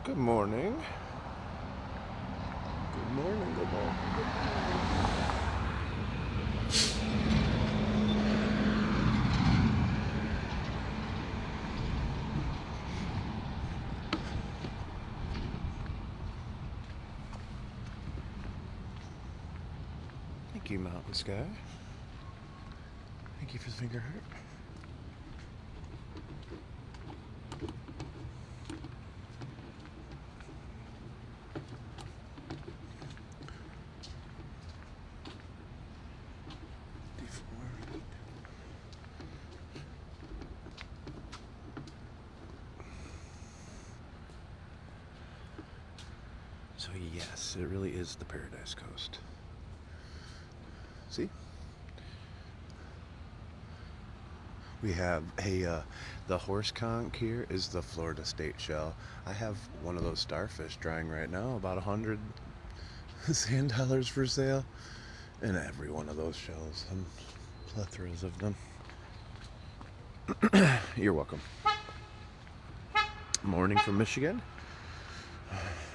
Good morning. Good morning, good morning, good morning. Thank you, Mountain Sky. Thank you for the finger heart. So yes, it really is the Paradise Coast. See? We have the horse conch here is the Florida state shell. I have one of those starfish drying right now, about 100 sand dollars for sale. And every one of those shells, and plethoras of them. You're welcome. Morning from Michigan.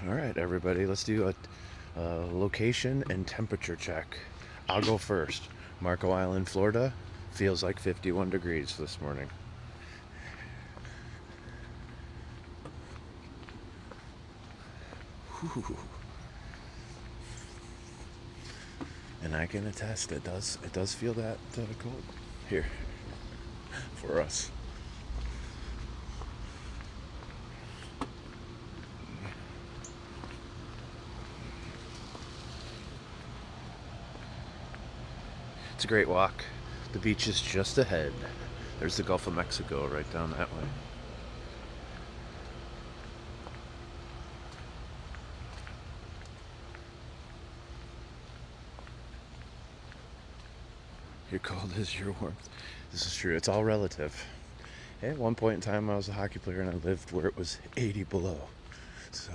All right, everybody, let's do a location and temperature check. I'll go first. Marco Island, Florida, feels like 51 degrees this morning. Whew. And I can attest, it does feel that cold here for us. It's a great walk. The beach is just ahead. There's the Gulf of Mexico right down that way. Your cold is your warmth. This is true. It's all relative. At one point in time, I was a hockey player and I lived where it was 80 below. So,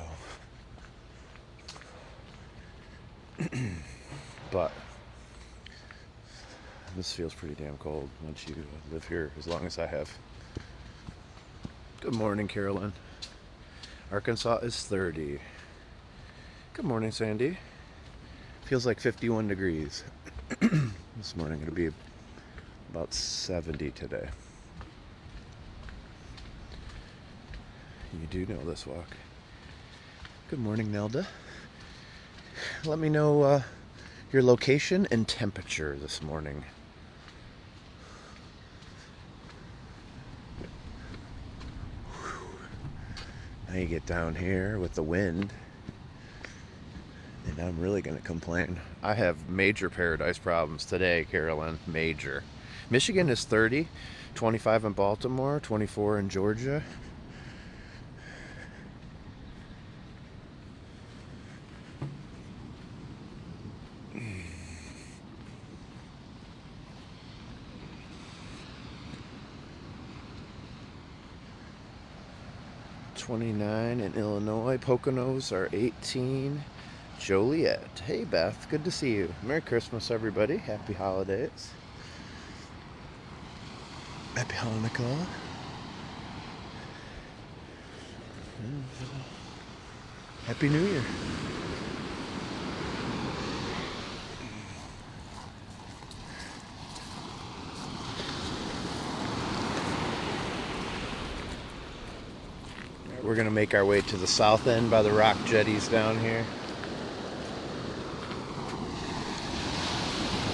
but this feels pretty damn cold once you live here as long as I have. Good morning, Carolyn. Arkansas is 30. Good morning, Sandy. Feels like 51 degrees. This morning it'll be about 70 today. You do know this walk. Good morning, Nelda. Let me know your location and temperature this morning. Now you get down here with the wind, and I'm really going to complain. I have major paradise problems today, Carolyn. Major. Michigan is 30, 25 in Baltimore, 24 in Georgia. $29 in Illinois. Poconos are 18. Joliet. Hey, Beth. Good to see you. Merry Christmas, everybody. Happy holidays. Happy Hanukkah. Happy New Year. We're going to make our way to the south end by the rock jetties down here.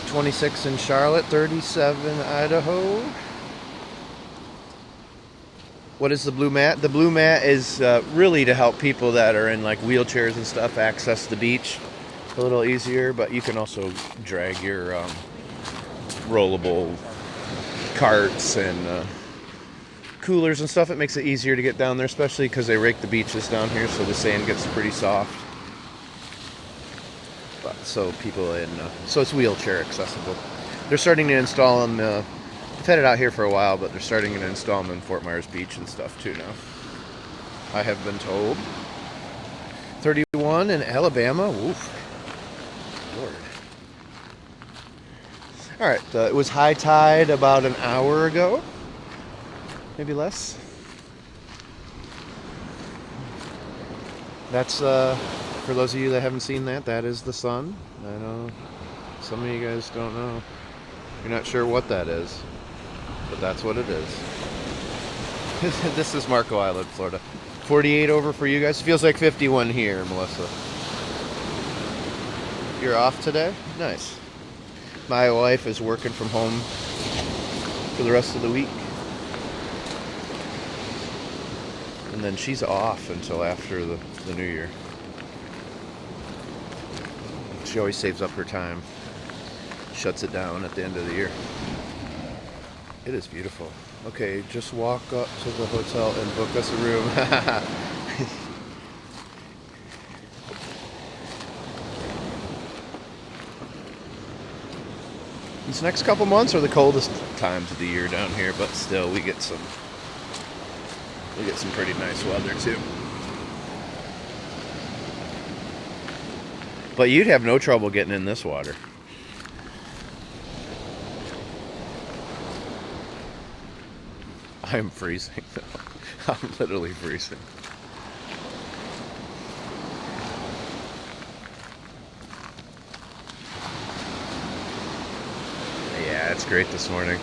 26 in Charlotte, 37 Idaho. What is the blue mat? The blue mat is really to help people that are in like wheelchairs and stuff access the beach a little easier, but you can also drag your rollable carts and coolers and stuff. It makes it easier to get down there, especially because they rake the beaches down here, so the sand gets pretty soft. But so people in so it's wheelchair accessible. They're starting to install them. I've had it out here for a while, but they're starting to install them in Fort Myers Beach and stuff too now, I have been told. 31 in Alabama. Oof. Lord. All right, it was high tide about an hour ago. Maybe less. That's, for those of you that haven't seen that, that is the sun. I know some of you guys don't know. You're not sure what that is, but that's what it is. This is Marco Island, Florida. 48 over for you guys. Feels like 51 here, Melissa. You're off today? Nice. My wife is working from home for the rest of the week. And then she's off until after the new year. She always saves up her time. Shuts it down at the end of the year. It is beautiful. Okay, just walk up to the hotel and book us a room. These next couple months are the coldest times of the year down here, but still we get some pretty nice weather too. But you'd have no trouble getting in this water. I'm freezing. I'm literally freezing. Yeah, it's great this morning.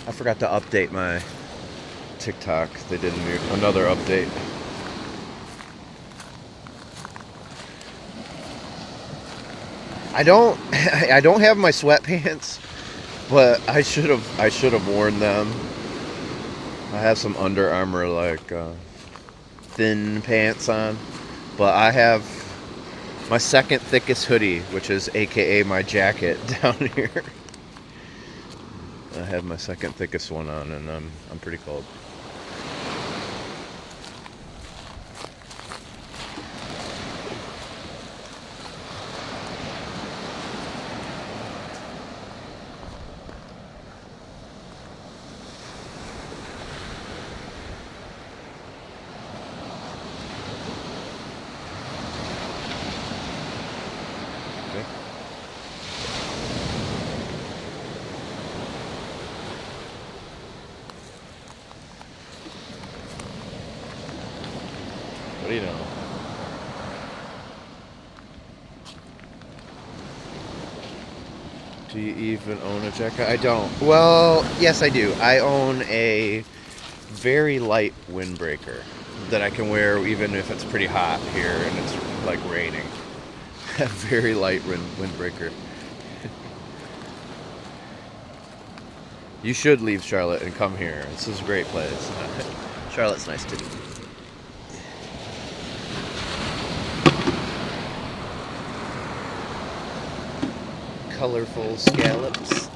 I forgot to update my TikTok. They did another update. I don't have my sweatpants, but I should have worn them. I have some Under Armour like thin pants on, but I have my second thickest hoodie, which is AKA my jacket down here. I have my second thickest one on, and I'm pretty cold. What do you know? Do you even own a jacket? I don't. Well, yes, I do. I own a very light windbreaker that I can wear even if it's pretty hot here and it's like raining. A very light windbreaker. You should leave Charlotte and come here. This is a great place. Charlotte's nice too. Colorful scallops.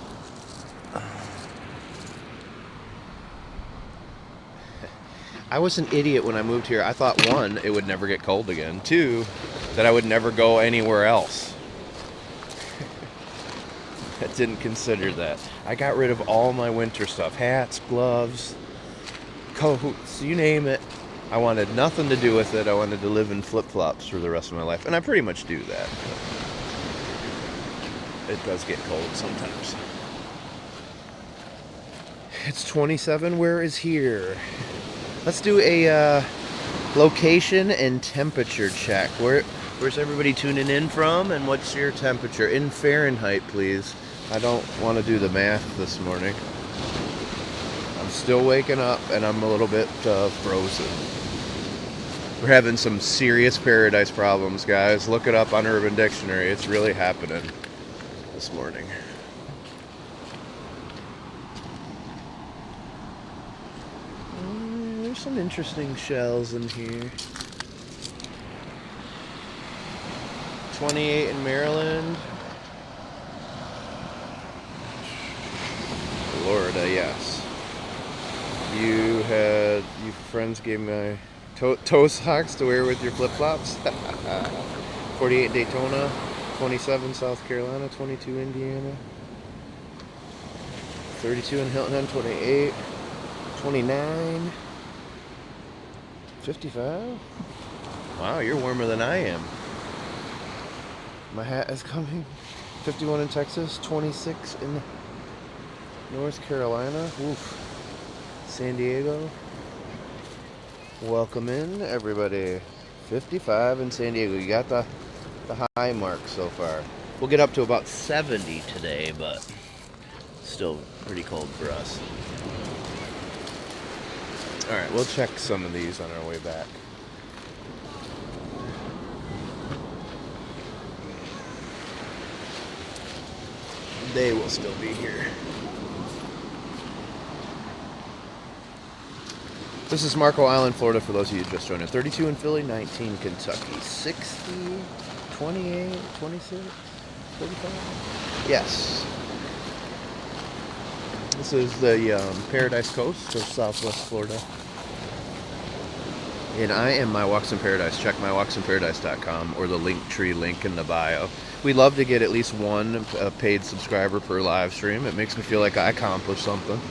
I was an idiot when I moved here. I thought, one, it would never get cold again. Two, that I would never go anywhere else. I didn't consider that. I got rid of all my winter stuff. Hats, gloves, coats, you name it. I wanted nothing to do with it. I wanted to live in flip-flops for the rest of my life. And I pretty much do that. It does get cold sometimes. It's 27. Where is here? Let's do a location and temperature check. Where's everybody tuning in from, and what's your temperature? In Fahrenheit, please. I don't want to do the math this morning. I'm still waking up, and I'm a little bit frozen. We're having some serious paradise problems, guys. Look it up on Urban Dictionary. It's really happening this morning. There's some interesting shells in here. 28 in Maryland. Florida, yes. You friends gave me toe socks to wear with your flip-flops. 48 Daytona. 27 South Carolina, 22 Indiana, 32 in Hilton Head, 28, 29, 55. Wow, you're warmer than I am. My hat is coming. 51 in Texas, 26 in North Carolina. Oof. San Diego. Welcome in, everybody. 55 in San Diego. You got the high mark so far. We'll get up to about 70 today, but still pretty cold for us. All right, we'll check some of these on our way back. They will still be here. This is Marco Island, Florida, for those of you who just joined in. 32 in Philly, 19 Kentucky, 60, 28, 26, 35? Yes. This is the Paradise Coast of Southwest Florida. And I am My Walks in Paradise. Check mywalksinparadise.com or the linktree link in the bio. We love to get at least one paid subscriber per live stream. It makes me feel like I accomplished something.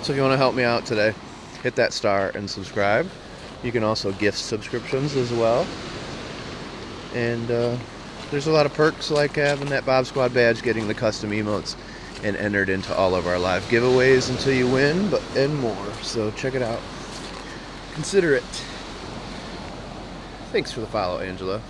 So if you want to help me out today, hit that star and subscribe. You can also gift subscriptions as well. And there's a lot of perks like having that Bob Squad badge, getting the custom emotes, and entered into all of our live giveaways until you win, and more. So check it out. Consider it. Thanks for the follow, Angela.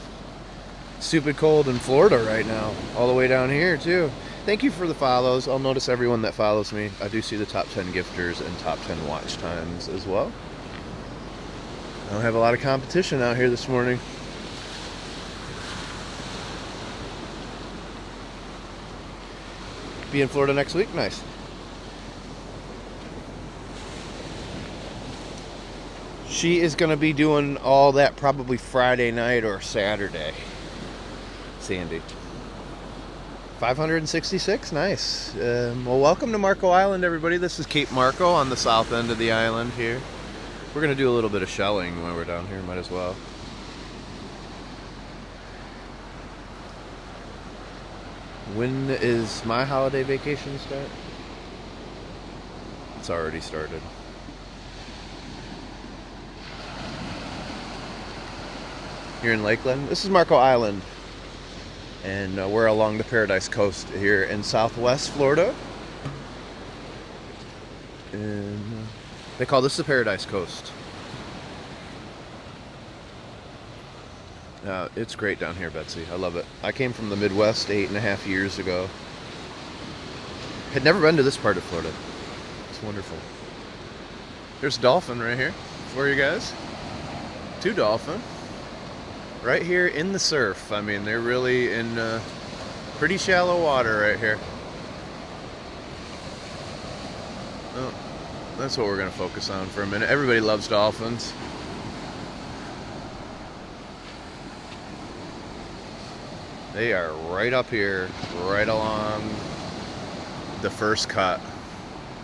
Stupid cold in Florida right now, all the way down here too. Thank you for the follows. I'll notice everyone that follows me. I do see the top 10 gifters and top 10 watch times as well. I don't have a lot of competition out here this morning. Be in Florida next week? Nice. She is going to be doing all that probably Friday night or Saturday. Sandy. 566? Nice. Well, welcome to Marco Island, everybody. This is Cape Marco on the south end of the island here. We're going to do a little bit of shelling when we're down here. Might as well. When is my holiday vacation start? It's already started. Here in Lakeland. This is Marco Island. And we're along the Paradise Coast here in Southwest Florida. And they call this the Paradise Coast. It's great down here, Betsy. I love it. I came from the Midwest 8.5 years ago. Had never been to this part of Florida. It's wonderful. There's a dolphin right here for you guys. 2 dolphins. Right here in the surf. I mean, they're really in pretty shallow water right here. Oh, that's what we're going to focus on for a minute. Everybody loves dolphins. They are right up here, right along the first cut.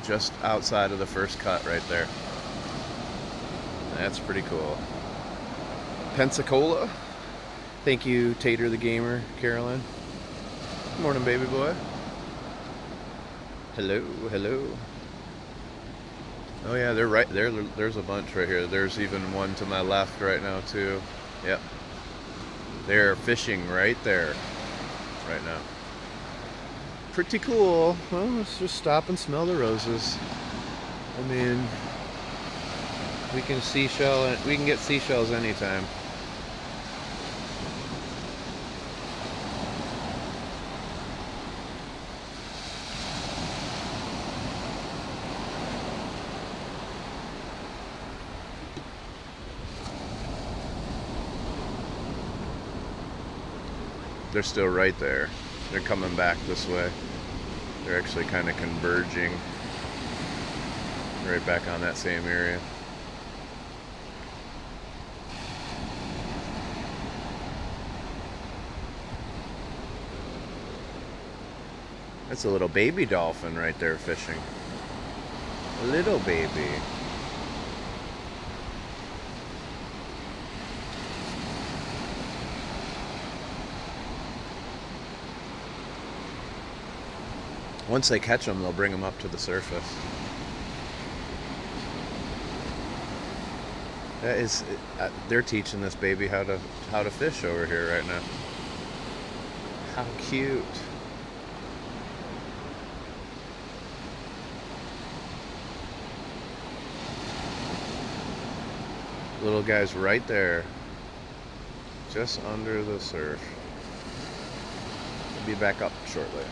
Just outside of the first cut right there. That's pretty cool. Pensacola. Thank you, Tater the Gamer, Carolyn. Good morning, baby boy. Hello, hello. Oh yeah, they're right there. There's a bunch right here. There's even one to my left right now too. Yep. They're fishing right there, right now. Pretty cool. Well, let's just stop and smell the roses. I mean, we can get seashells anytime. They're still right there. They're coming back this way. They're actually kind of converging right back on that same area. That's a little baby dolphin right there fishing. A little baby. Once they catch them, they'll bring them up to the surface. That is, they're teaching this baby how to fish over here right now. How cute. Little guy's right there. Just under the surf. He'll be back up shortly.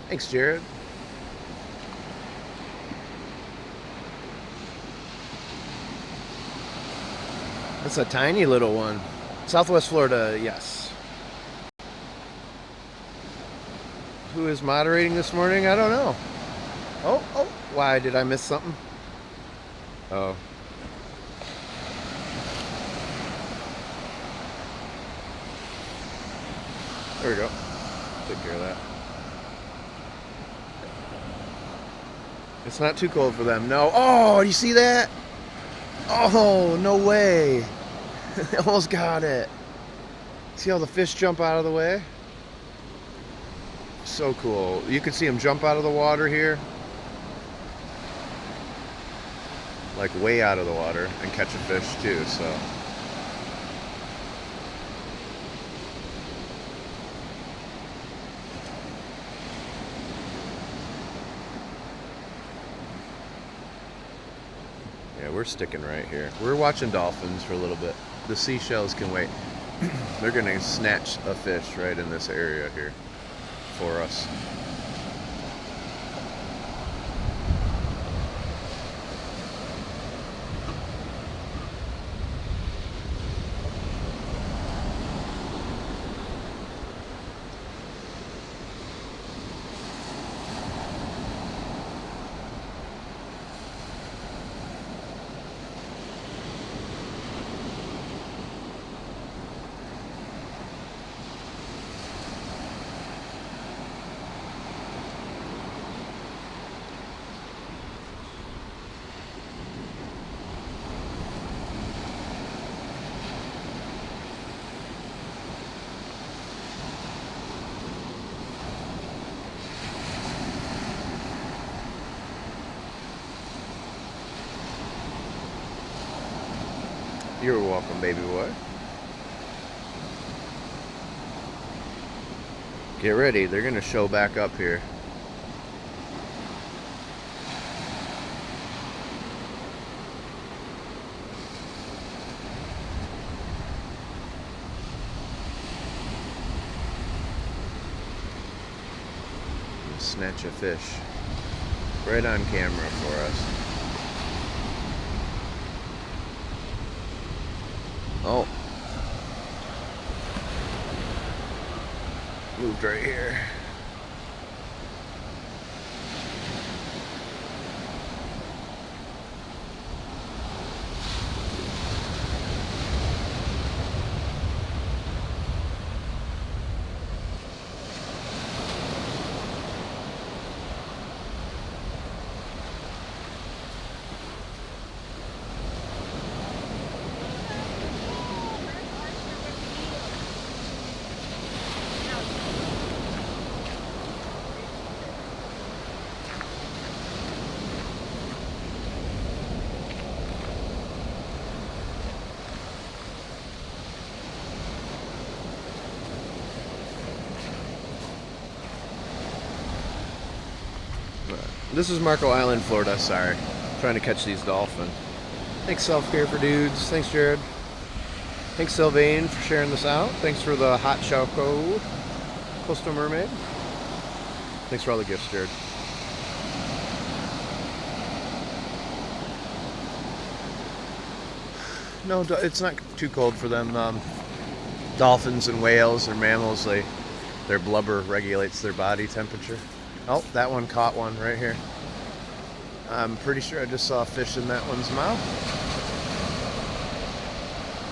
Thanks, Jared. That's a tiny little one. Southwest Florida, yes. Who is moderating this morning? I don't know. Oh, why did I miss something? Oh. There we go. Take care of that. It's not too cold for them. No. Oh, you see that? Oh, no way. Almost got it. See how the fish jump out of the way? So cool. You can see them jump out of the water here. Like way out of the water and catch a fish too, so. Yeah, we're sticking right here. We're watching dolphins for a little bit. The seashells can wait. They're gonna snatch a fish right in this area here for us. You're welcome, baby boy. Get ready, they're gonna show back up here. Snatch a fish right on camera for us. Oh. Moved right here. This is Marco Island, Florida. Sorry. Trying to catch these dolphins. Thanks, Self-Care for Dudes. Thanks, Jared. Thanks, Sylvain, for sharing this out. Thanks for the hot choco. Coastal Mermaid. Thanks for all the gifts, Jared. No, it's not too cold for them. Dolphins and whales are mammals. Their blubber regulates their body temperature. Oh, that one caught one right here. I'm pretty sure I just saw a fish in that one's mouth.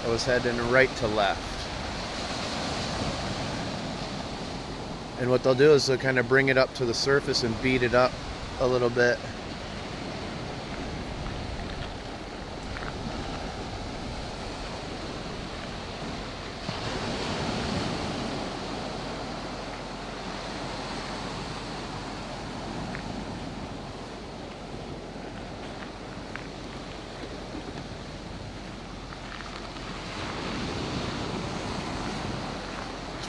I was heading right to left. And what they'll do is they'll kind of bring it up to the surface and beat it up a little bit.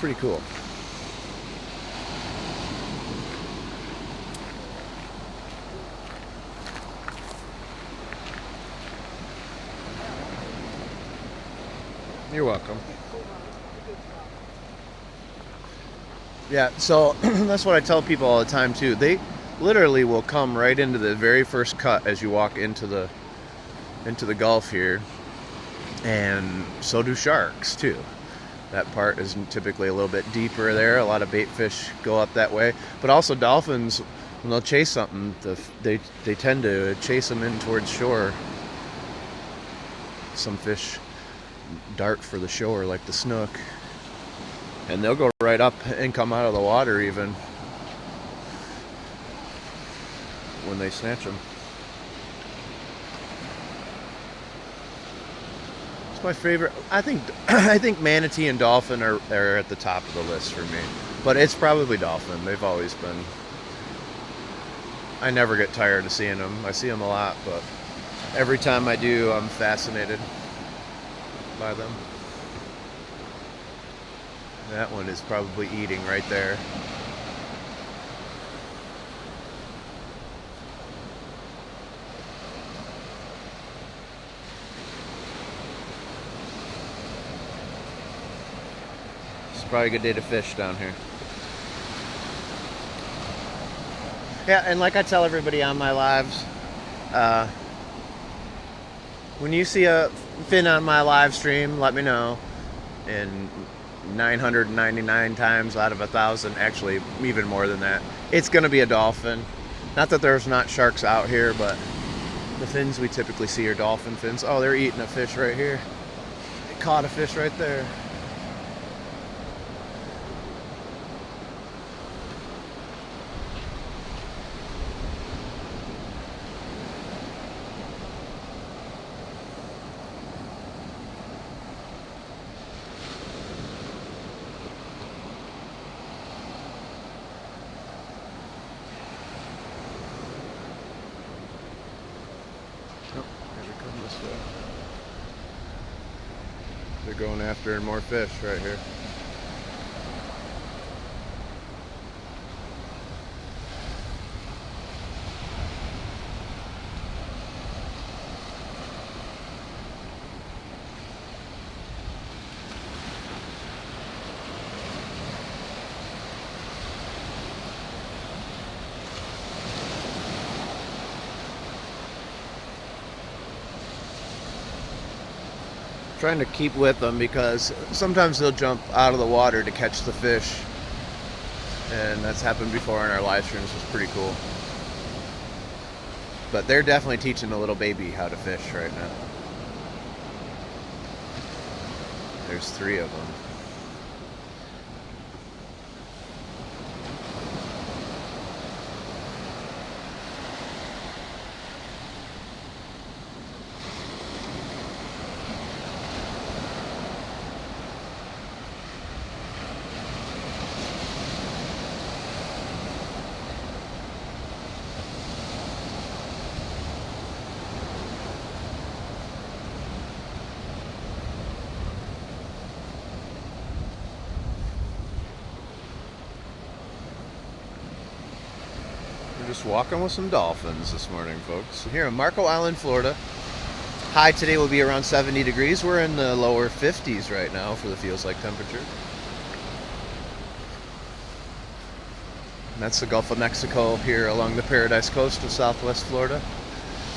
Pretty cool. You're welcome. Yeah, so that's what I tell people all the time too. They literally will come right into the very first cut as you walk into the Gulf here, and so do sharks too. That part is typically a little bit deeper there. A lot of bait fish go up that way, but also dolphins, when they'll chase something, they tend to chase them in towards shore. Some fish dart for the shore, like the snook, and they'll go right up and come out of the water even when they snatch them. It's my favorite. I think manatee and dolphin are at the top of the list for me, but it's probably dolphin. They've always been. I never get tired of seeing them. I see them a lot, but every time I do, I'm fascinated by them. That one is probably eating right there. It's probably a good day to fish down here. Yeah, and like I tell everybody on my lives, when you see a fin on my live stream, let me know. And 999 times out of 1,000, actually even more than that, it's going to be a dolphin. Not that there's not sharks out here, but the fins we typically see are dolphin fins. Oh, they're eating a fish right here. They caught a fish right there. They're going after more fish right here. Trying to keep with them because sometimes they'll jump out of the water to catch the fish, and that's happened before in our live streams. It's pretty cool. But they're definitely teaching a little baby how to fish right now. There's 3 of them. Just walking with some dolphins this morning, folks. Here in Marco Island, Florida. High today will be around 70 degrees. We're in the lower 50s right now for the feels like temperature. And that's the Gulf of Mexico here along the Paradise Coast of Southwest Florida.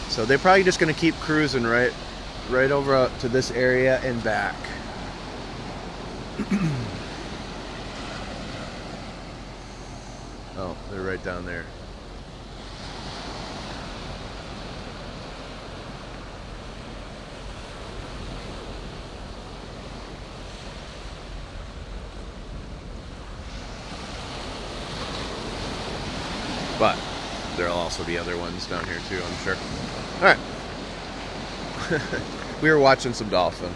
So they're probably just going to keep cruising right over to this area and back. Oh, they're right down there. But there'll also be other ones down here too, I'm sure. All right. We were watching some dolphin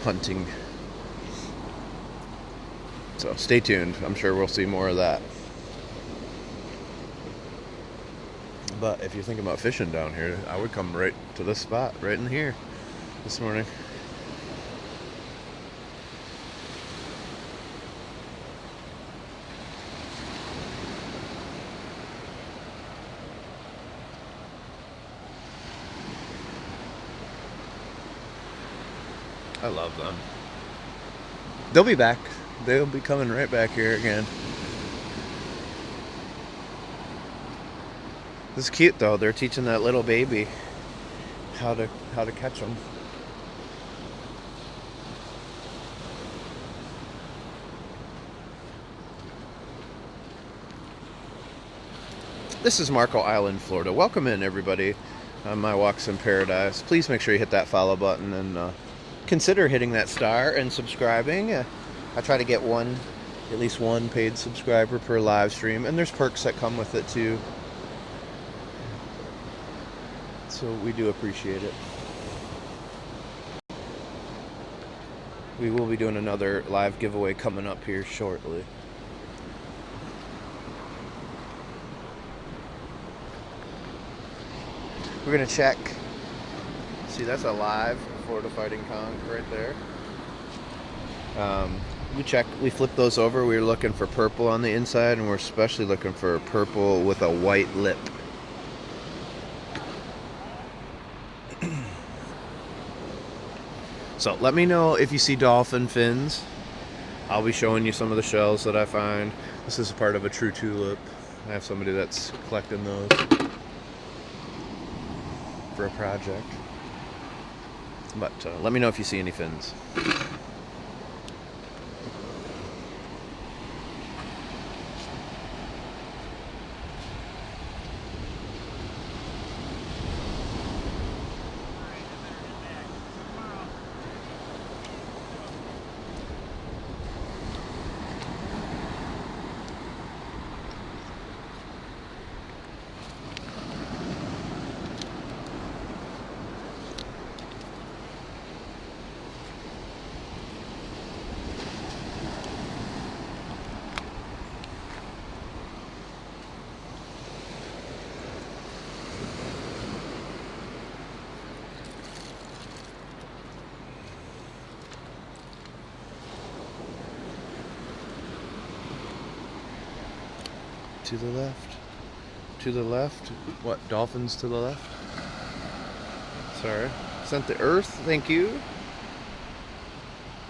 hunting. So stay tuned. I'm sure we'll see more of that. But if you're thinking about fishing down here, I would come right to this spot, right in here this morning. I love them. They'll be back. They'll be coming right back here again. This is cute though. They're teaching that little baby how to catch them. This is Marco Island, Florida. Welcome in, everybody, on My Walks in Paradise. Please make sure you hit that follow button and consider hitting that star and subscribing. I try to get at least one paid subscriber per live stream, and there's perks that come with it too. So we do appreciate it. We will be doing another live giveaway coming up here shortly. We're gonna check. See, that's a live Florida Fighting Conch right there. We flipped those over. We were looking for purple on the inside, and we're especially looking for purple with a white lip. So let me know if you see dolphin fins. I'll be showing you some of the shells that I find. This is a part of a true tulip. I have somebody that's collecting those for a project. But let me know if you see any fins. To the left. To the left. What? Dolphins to the left? Sorry. Sent the earth. Thank you.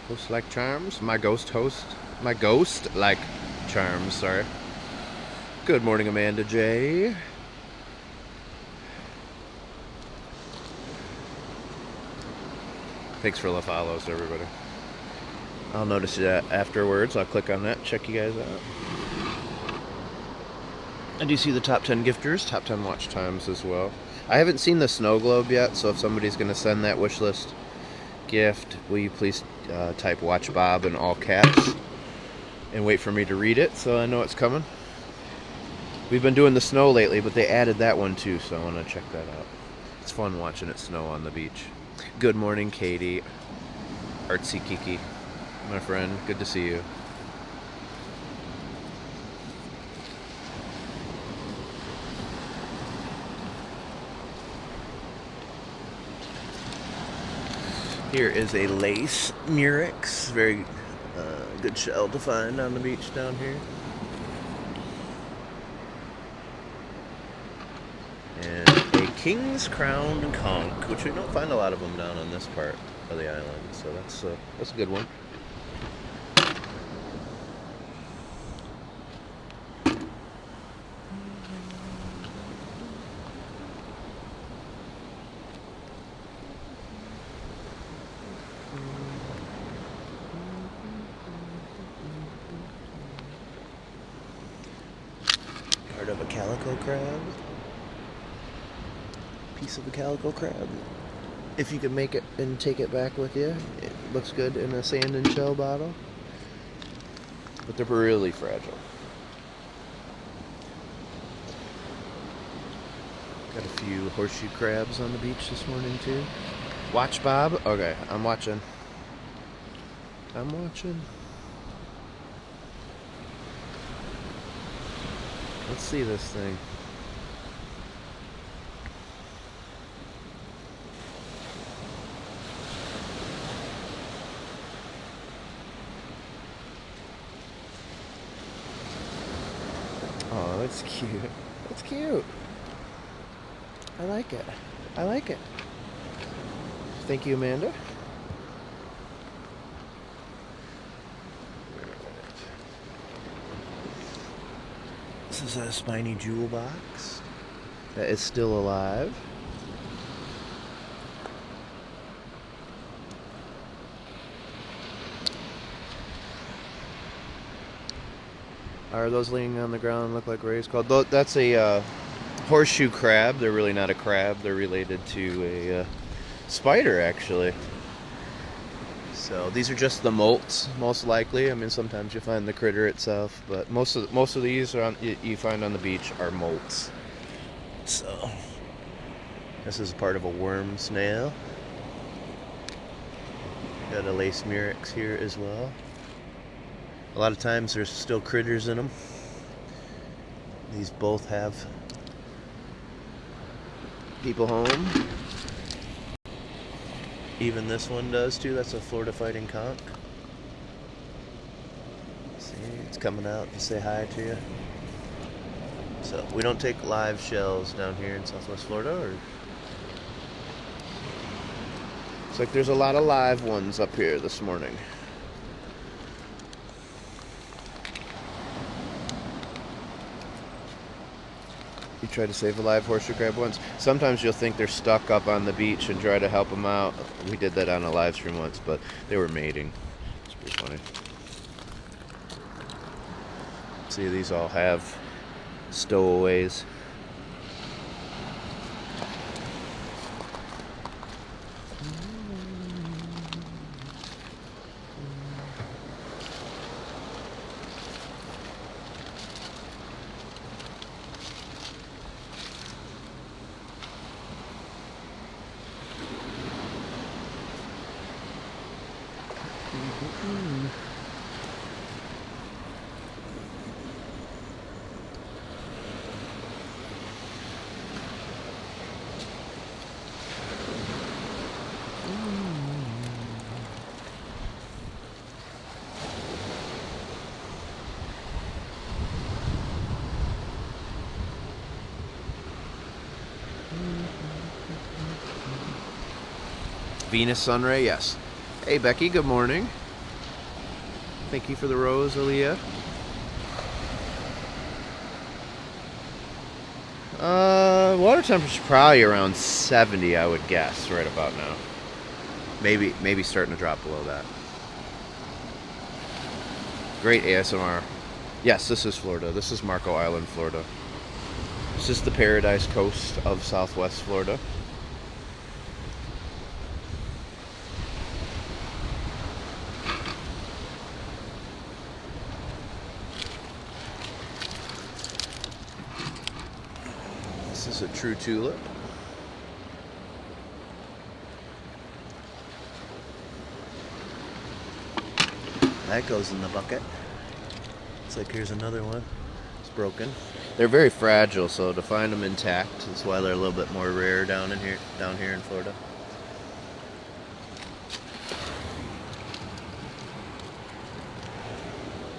Host like charms. My ghost host. My ghost like charms. Sorry. Good morning, Amanda J. Thanks for the follows, everybody. I'll notice that afterwards. I'll click on that. Check you guys out. I do see the top 10 gifters, top 10 watch times as well. I haven't seen the snow globe yet, so if somebody's going to send that wish list gift, will you please type Watch Bob in all caps and wait for me to read it so I know it's coming. We've been doing the snow lately, but they added that one too, so I want to check that out. It's fun watching it snow on the beach. Good morning, Katie. Artsy Kiki, my friend. Good to see you. Here is a lace murex, very good shell to find on the beach down here. And a king's crown conch, which we don't find a lot of them down on this part of the island, so that's a good one. Part of a calico crab. Piece of a calico crab. If you can make it and take it back with you, it looks good in a sand and shell bottle. But they're really fragile. Got a few horseshoe crabs on the beach this morning too. Watch Bob? Okay, I'm watching. Let's see this thing. Oh, that's cute. That's cute. I like it. Thank you, Amanda. This is a spiny jewel box that is still alive. Are those laying on the ground look like rays called? That's a horseshoe crab. They're really not a crab. They're related to a spider, actually. So these are just the molts, most likely. I mean, sometimes you find the critter itself, but most of these are you find on the beach are molts. So this is part of a worm snail. Got a lace murex here as well. A lot of times there's still critters in them. These both have people home. Even this one does too. That's a Florida fighting conch. See, it's coming out to say hi to you. So we don't take live shells down here in Southwest Florida. Looks like there's a lot of live ones up here this morning. You try to save a live horseshoe crab once. Sometimes you'll think they're stuck up on the beach and try to help them out. We did that on a live stream once, but they were mating. It's pretty funny. See, these all have stowaways. Venus Sunray, yes. Hey Becky, good morning. Thank you for the rose, Aaliyah. Water temperature probably around 70, I would guess, right about now. Maybe starting to drop below that. Great ASMR. Yes, this is Florida. This is Marco Island, Florida. This is the Paradise Coast of Southwest Florida. This is a true tulip. That goes in the bucket. Looks like here's another one. It's broken. They're very fragile, so to find them intact is why they're a little bit more rare down here in Florida.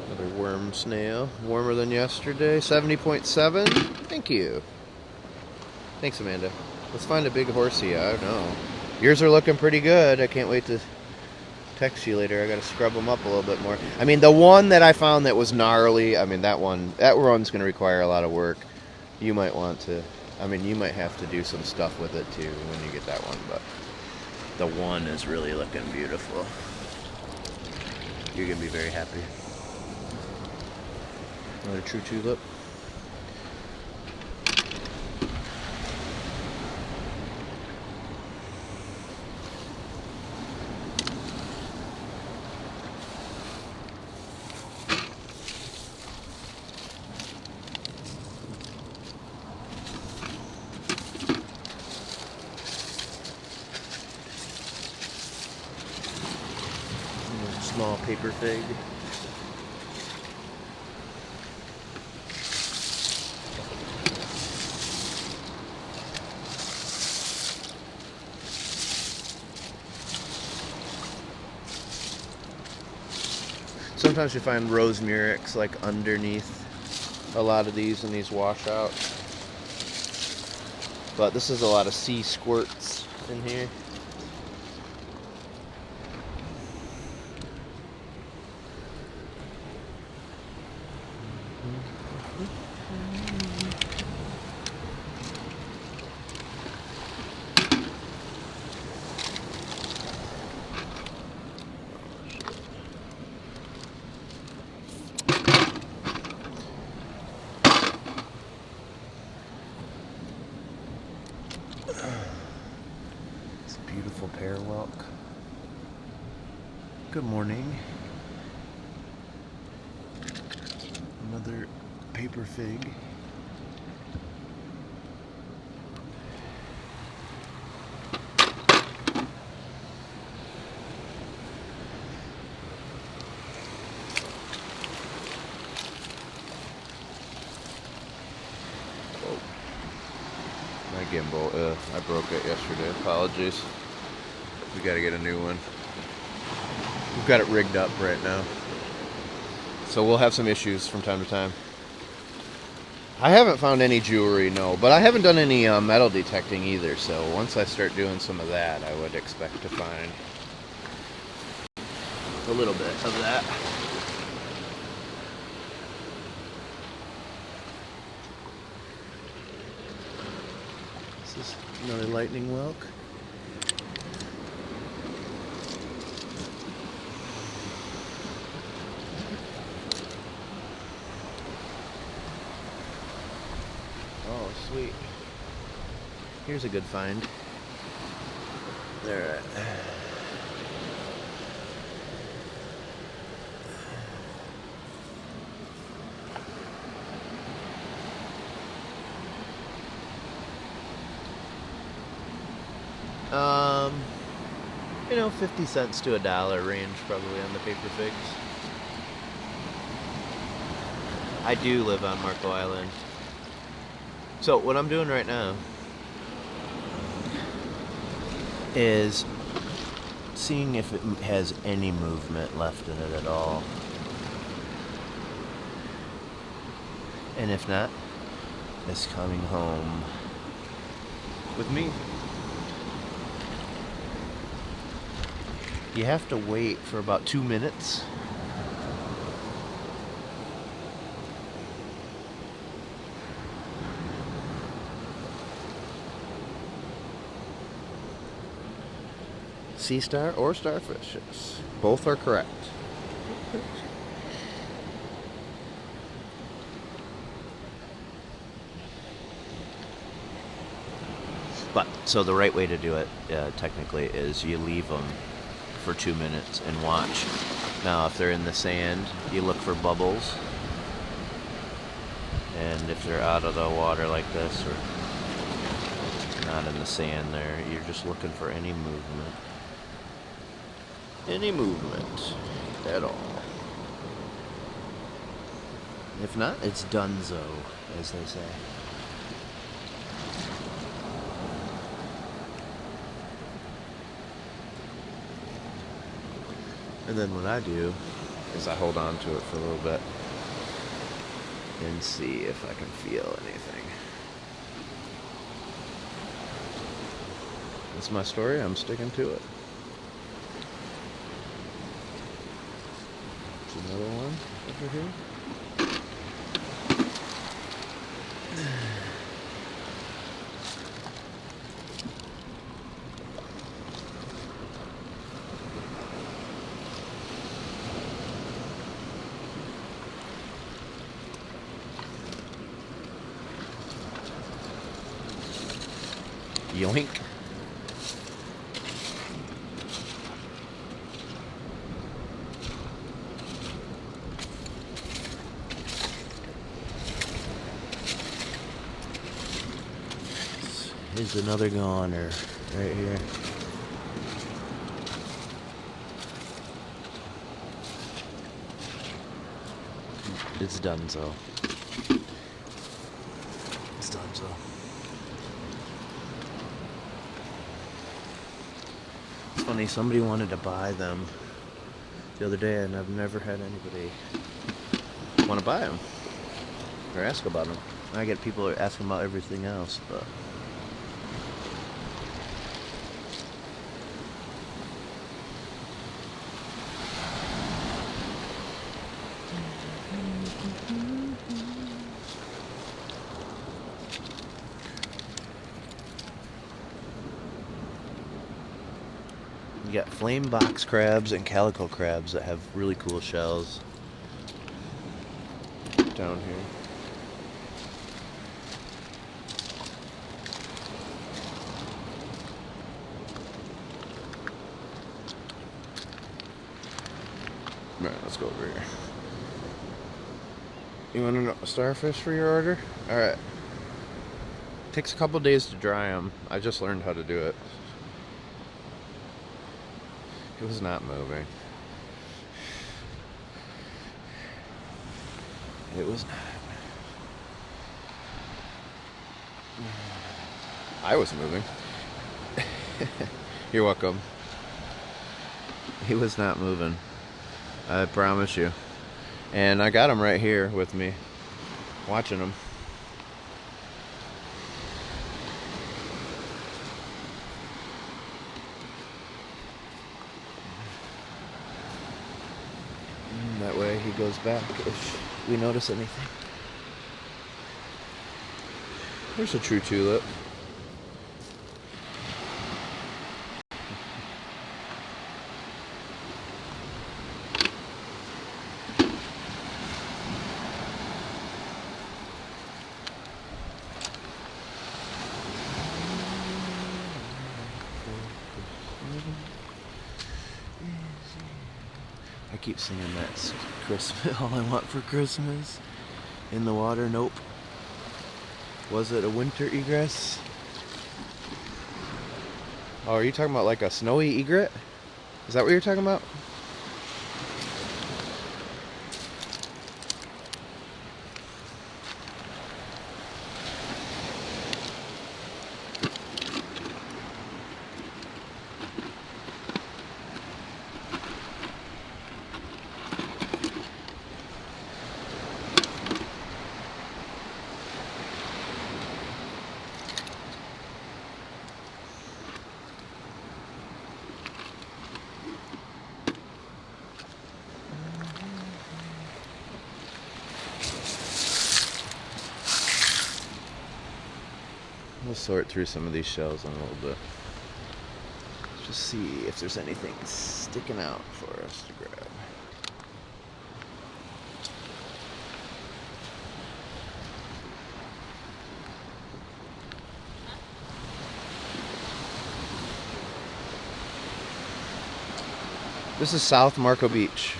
Another worm snail. Warmer than yesterday. 70.7. Thank you. Thanks, Amanda. Let's find a big horsey. I don't know. Yours are looking pretty good. I can't wait to text you later. I gotta scrub them up a little bit more. I mean, the one that I found that was gnarly, I mean, that run's gonna require a lot of work. You might want to, I mean, you might have to do some stuff with it too when you get that one, but the one is really looking beautiful. You're gonna be very happy. Another true tulip. Small paper fig. Sometimes you find rose murex like underneath a lot of these in these washouts. But this is a lot of sea squirts in here. Beautiful pear whelk. Good morning. Another paper fig. Oh, my gimbal, I broke it yesterday. Apologies. We gotta get a new one. We've got it rigged up right now. So we'll have some issues from time to time. I haven't found any jewelry, no, but I haven't done any metal detecting either, so once I start doing some of that, I would expect to find a little bit of that. This is another lightning whelk. Oh, sweet. Here's a good find. There. You know, 50 cents to $1 range probably on the paper figs. I do live on Marco Island. So what I'm doing right now is seeing if it has any movement left in it at all. And if not, it's coming home with me. You have to wait for about 2 minutes. Sea star or starfish. Both are correct. But, so the right way to do it, technically, is you leave them for 2 minutes and watch. Now, if they're in the sand, you look for bubbles. And if they're out of the water like this, or not in the sand there, you're just looking for any movement. Any movement at all. If not, it's donezo, as they say. And then what I do is I hold on to it for a little bit and see if I can feel anything. That's my story. I'm sticking to it. There's another one over here. Yoink. Here's another goner right here. It's donezo. It's donezo. It's funny, somebody wanted to buy them the other day, and I've never had anybody want to buy them or ask about them. I get people asking about everything else, but you got flame box crabs and calico crabs that have really cool shells down here. Alright, let's go over here. You want a starfish for your order? Alright. Takes a couple days to dry them. I just learned how to do it. It was not moving. It was not. I was moving. You're welcome. He was not moving. I promise you. And I got him right here with me, watching him. That way he goes back if we notice anything. There's a true tulip. I keep singing that Christmas. All I want for Christmas in the water. Nope. Was it a winter egress? Oh, are you talking about like a snowy egret? Is that what you're talking about? We'll sort through some of these shells in a little bit. Just see if there's anything sticking out for us to grab. This is South Marco Beach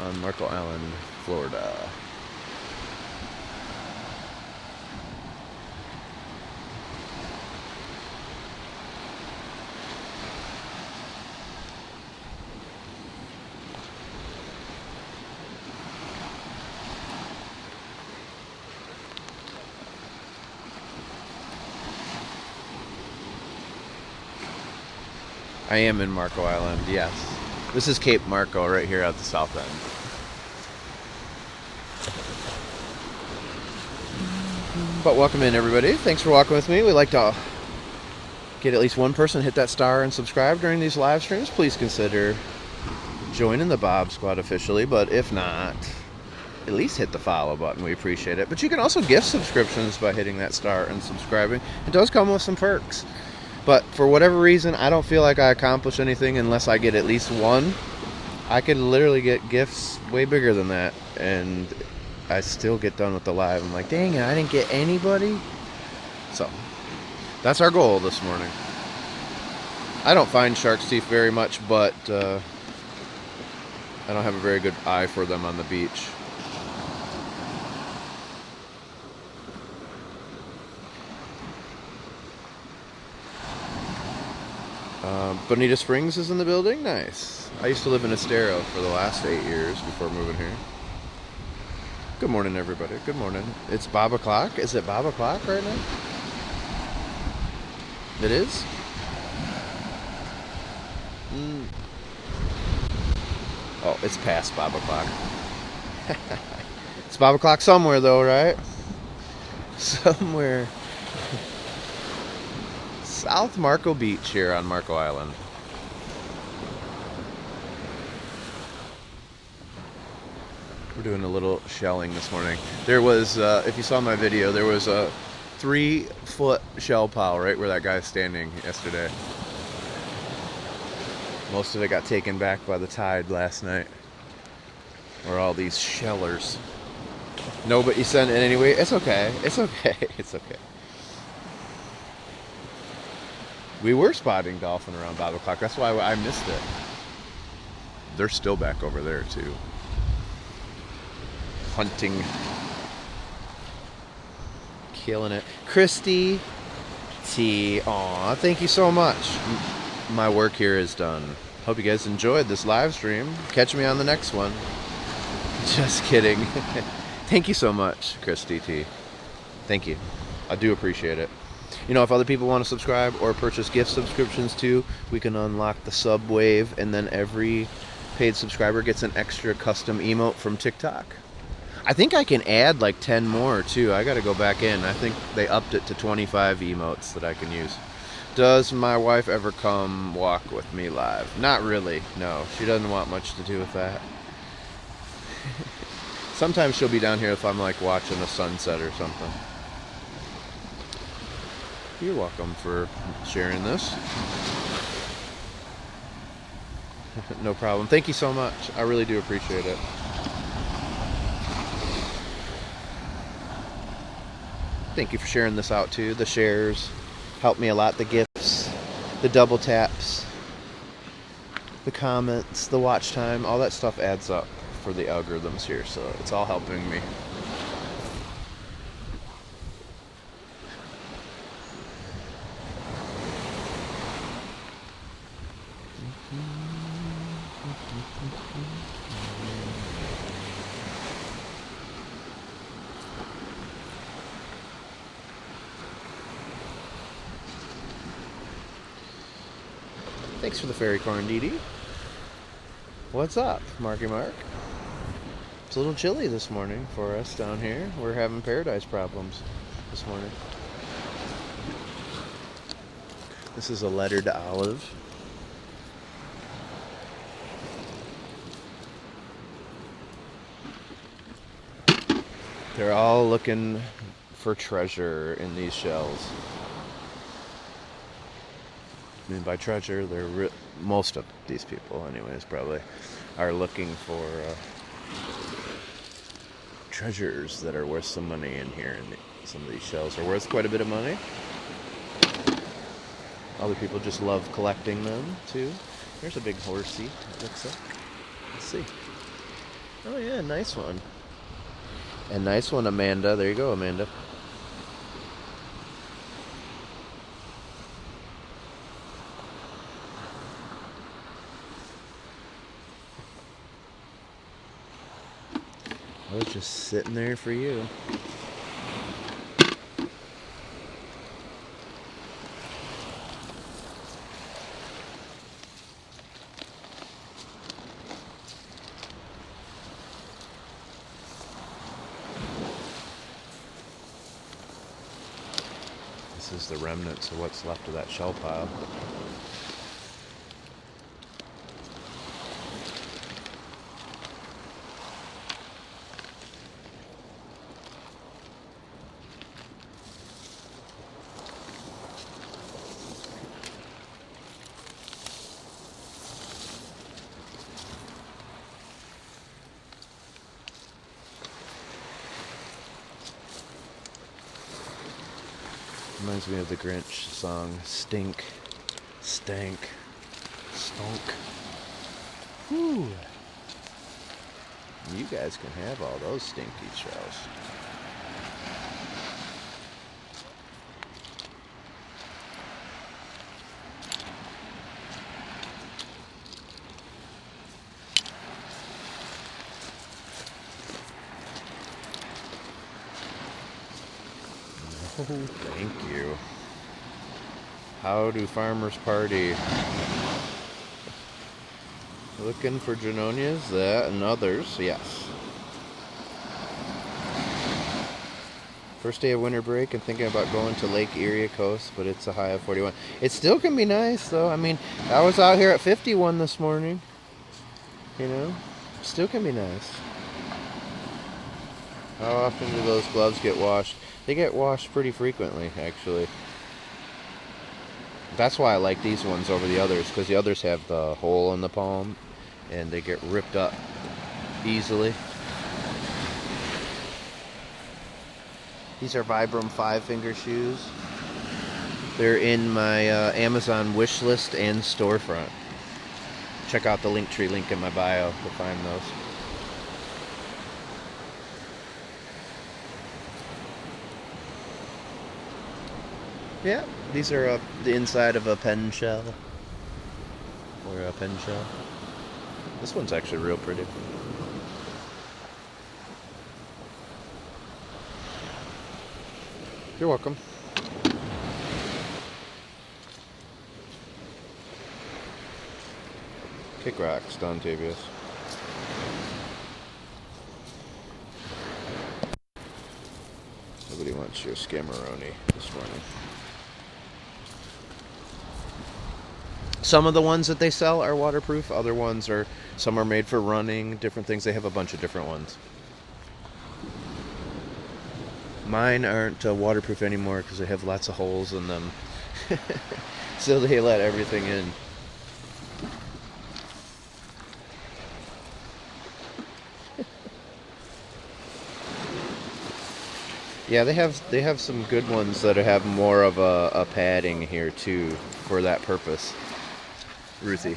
on Marco Island, Florida. I am in Marco Island, yes. This is Cape Marco right here at the south end. But welcome in, everybody. Thanks for walking with me. We like to get at least one person hit that star and subscribe during these live streams. Please consider joining the Bob Squad officially, but if not, at least hit the follow button. We appreciate it. But you can also gift subscriptions by hitting that star and subscribing. It does come with some perks. But for whatever reason, I don't feel like I accomplish anything unless I get at least one. I could literally get gifts way bigger than that, and I still get done with the live. I'm like, dang it, I didn't get anybody. So, that's our goal this morning. I don't find shark's teeth very much, but I don't have a very good eye for them on the beach. Bonita Springs is in the building. Nice. I used to live in Estero for the last 8 years before moving here. Good morning, everybody. Good morning. It's Bob o'clock. Is it Bob o'clock right now? It is? Oh, it's past Bob o'clock. It's Bob o'clock somewhere, though, right? Somewhere. South Marco Beach here on Marco Island. We're doing a little shelling this morning. There was, if you saw my video, there was a 3-foot shell pile right where that guy's standing yesterday. Most of it got taken back by the tide last night. Or all these shellers. No, but you sent it anyway. It's okay. It's okay. It's okay. We were spotting dolphin around 5 o'clock. That's why I missed it. They're still back over there, too. hunting. Killing it. Christy T. Aw, thank you so much. My work here is done. Hope you guys enjoyed this live stream. Catch me on the next one. Just kidding. Thank you so much, Christy T. Thank you. I do appreciate it. You know, if other people want to subscribe or purchase gift subscriptions too, we can unlock the sub wave, and then every paid subscriber gets an extra custom emote from TikTok. I think I can add like 10 more too. I gotta go back in. I think they upped it to 25 emotes that I can use. Does my wife ever come walk with me live? Not really, no. She doesn't want much to do with that. Sometimes she'll be down here if I'm like watching a sunset or something. You're welcome for sharing this. No problem. Thank you so much. I really do appreciate it. Thank you for sharing this out too. The shares help me a lot. The gifts, the double taps, the comments, the watch time, all that stuff adds up for the algorithms here. So it's all helping me. Thanks for the fairy corn, Dee Dee. What's up, Marky Mark? It's a little chilly this morning for us down here. We're having paradise problems this morning. This is a lettered olive. They're all looking for treasure in these shells. I mean, by treasure, they're most of these people, anyways, probably are looking for treasures that are worth some money in here. And some of these shells are worth quite a bit of money. Other people just love collecting them too. There's a big horsey. It looks like. Let's see. Oh yeah, nice one. A nice one, Amanda. There you go, Amanda. I was just sitting there for you. This is the remnants of what's left of that shell pile. Reminds me of the Grinch song, Stink, Stank, Stunk. Whew. You guys can have all those stinky shells. Oh, thank you. How do farmers party? Looking for Janonias, that and others, yes. First day of winter break and thinking about going to Lake Erie coast, but it's a high of 41. It still can be nice though. I mean, I was out here at 51 this morning. You know, still can be nice. How often do those gloves get washed? They get washed pretty frequently, actually. That's why I like these ones over the others, because the others have the hole in the palm, and they get ripped up easily. These are Vibram 5-finger shoes. They're in my Amazon wish list and storefront. Check out the Linktree link in my bio to find those. Yeah, these are the inside of a pen shell. Or a pen shell. This one's actually real pretty. You're welcome. Kick rocks, Don Tavius. Nobody wants your scammeroni this morning. Some of the ones that they sell are waterproof. Other ones are, some are made for running, different things. They have a bunch of different ones. Mine aren't waterproof anymore because they have lots of holes in them. So they let everything in. Yeah, they have some good ones that have more of a padding here too for that purpose. Ruthie.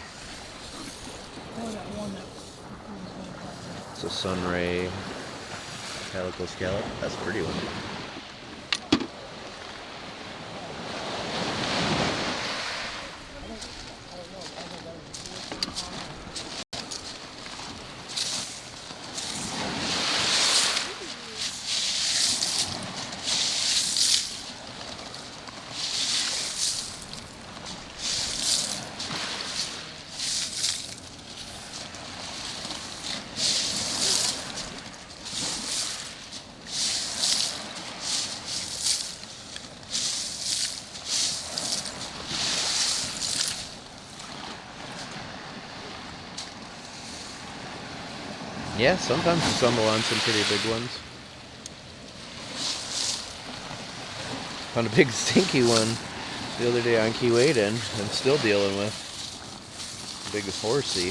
It's a Sunray Calico Scallop. That's a pretty one. Yeah, sometimes you stumble on some pretty big ones. Found a big stinky one the other day on Key Waden. I'm still dealing with. Big horsey.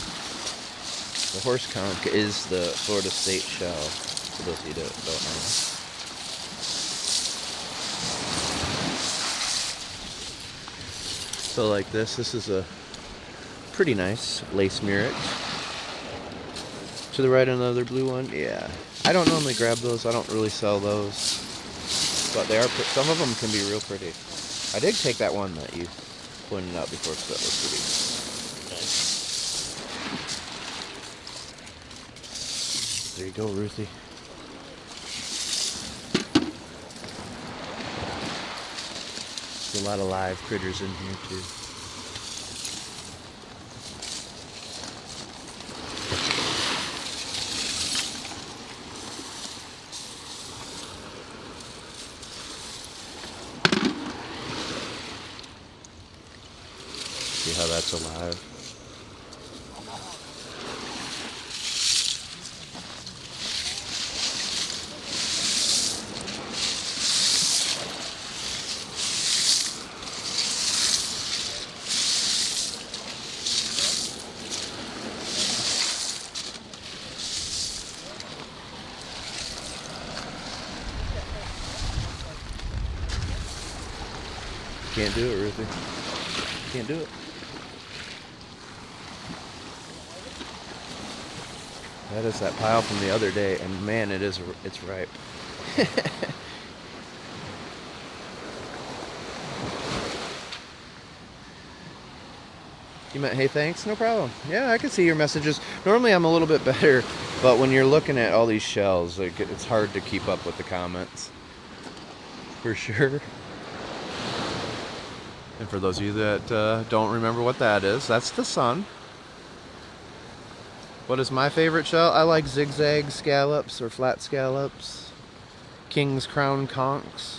The horse conch is the Florida State shell, for those of you that don't know. So like this is a pretty nice lace muret. To the right, another blue one. Yeah, I don't normally grab those. I don't really sell those, but they are. Some of them can be real pretty. I did take that one that you pointed out before because that was pretty nice. There you go, Ruthie. There's a lot of live critters in here too. See how that's alive. Can't do it, Ruthie. Can't do it. That is that pile from the other day, and man, it's ripe. You meant, hey, thanks? No problem. Yeah, I can see your messages. Normally I'm a little bit better, but when you're looking at all these shells, it's hard to keep up with the comments. For sure. And for those of you that don't remember what that is, that's the sun. What is my favorite shell? I like zigzag scallops or flat scallops. King's Crown conchs.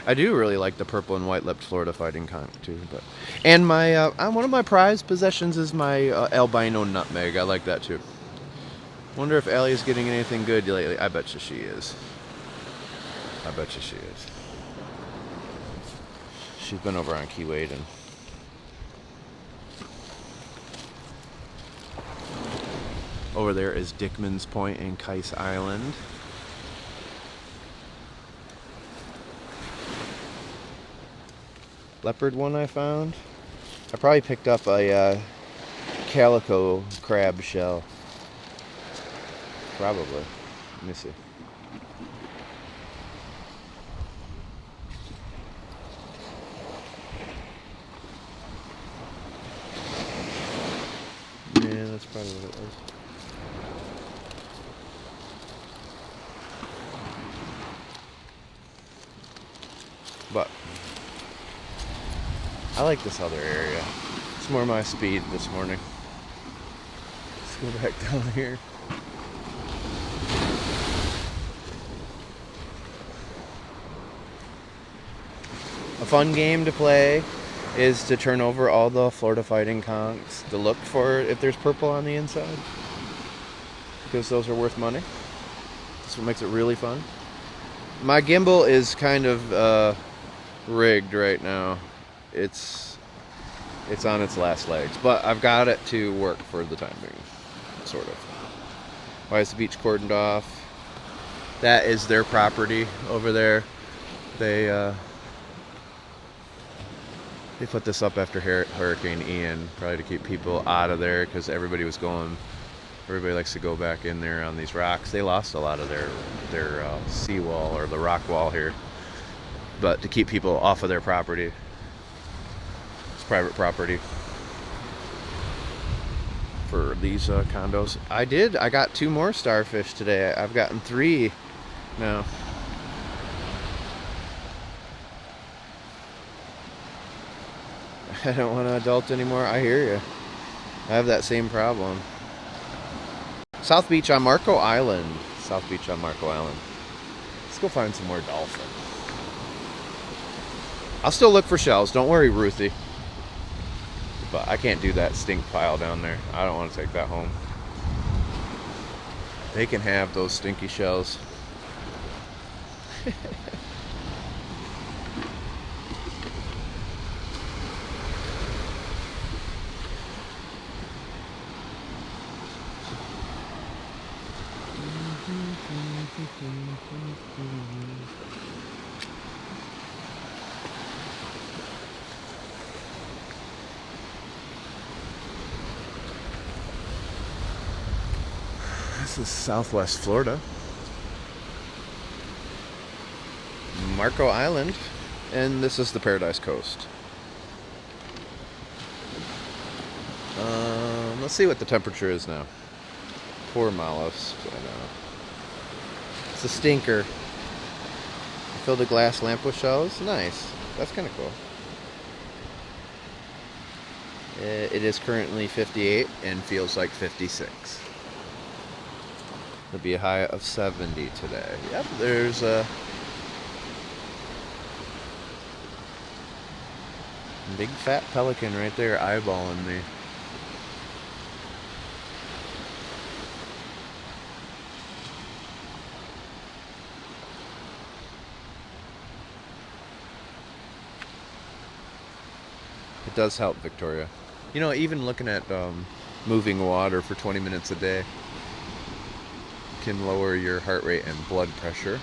I do really like the purple and white-lipped Florida fighting conch too. And my one of my prized possessions is my albino nutmeg. I like that too. Wonder if Allie is getting anything good lately. I bet you she is. I bet you she is. She's been over on Key Waden. Over there is Dickman's Point and Kais Island. Leopard one I found. I probably picked up a calico crab shell. Probably. Let me see. But I like this other area. It's more my speed this morning. Let's go back down here. A fun game to play is to turn over all the Florida Fighting conchs to look for if there's purple on the inside, because those are worth money. That's what makes it really fun. My gimbal is kind of rigged right now. It's on its last legs, but I've got it to work for the time being, sort of. Why is the beach cordoned off? That is their property over there. They put this up after Hurricane Ian, probably to keep people out of there, because everybody likes to go back in there on these rocks. They lost a lot of their seawall, or the rock wall here, but to keep people off of their property. It's private property for these condos. I got 2 more starfish today. I've gotten 3 now. I don't want to adult anymore. I hear you. I have that same problem. South Beach on Marco Island. South Beach on Marco Island. Let's go find some more dolphin. I'll still look for shells. Don't worry, Ruthie. But I can't do that stink pile down there. I don't want to take that home. They can have those stinky shells. This is Southwest Florida, Marco Island, and this is the Paradise Coast. Let's see what the temperature is now. Poor mollusks, I know. It's a stinker. I filled a glass lamp with shells. Nice. That's kind of cool. It is currently 58 and feels like 56. There'll be a high of 70 today. Yep, there's a big fat pelican right there eyeballing me. It does help, Victoria. You know, even looking at moving water for 20 minutes a day can lower your heart rate and blood pressure.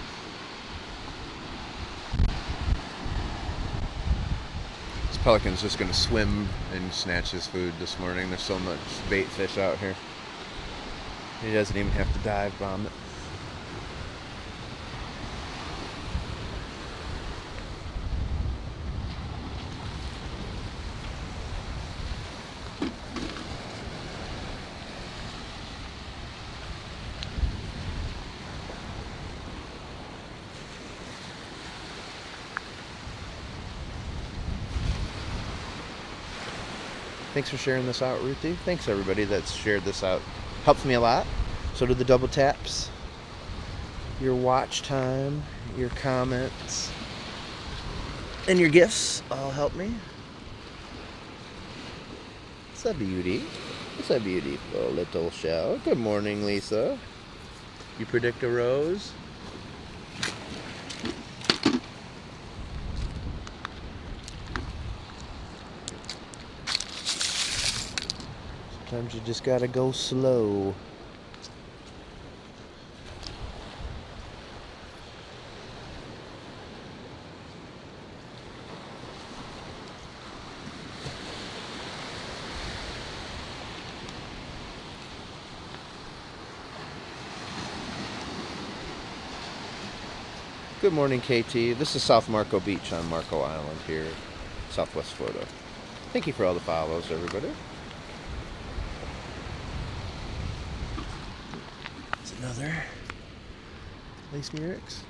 This pelican's just going to swim and snatch his food this morning. There's so much bait fish out here. He doesn't even have to dive bomb it. Thanks for sharing this out, Ruthie. Thanks everybody that's shared this out. Helps me a lot. So do the double taps. Your watch time, your comments, and your gifts all help me. What's up, beauty? What's up, beautiful little shell? Good morning, Lisa. You predict a rose? Sometimes you just gotta go slow. Good morning, KT. This is South Marco Beach on Marco Island here, Southwest Florida. Thank you for all the follows, everybody. Another lace murex.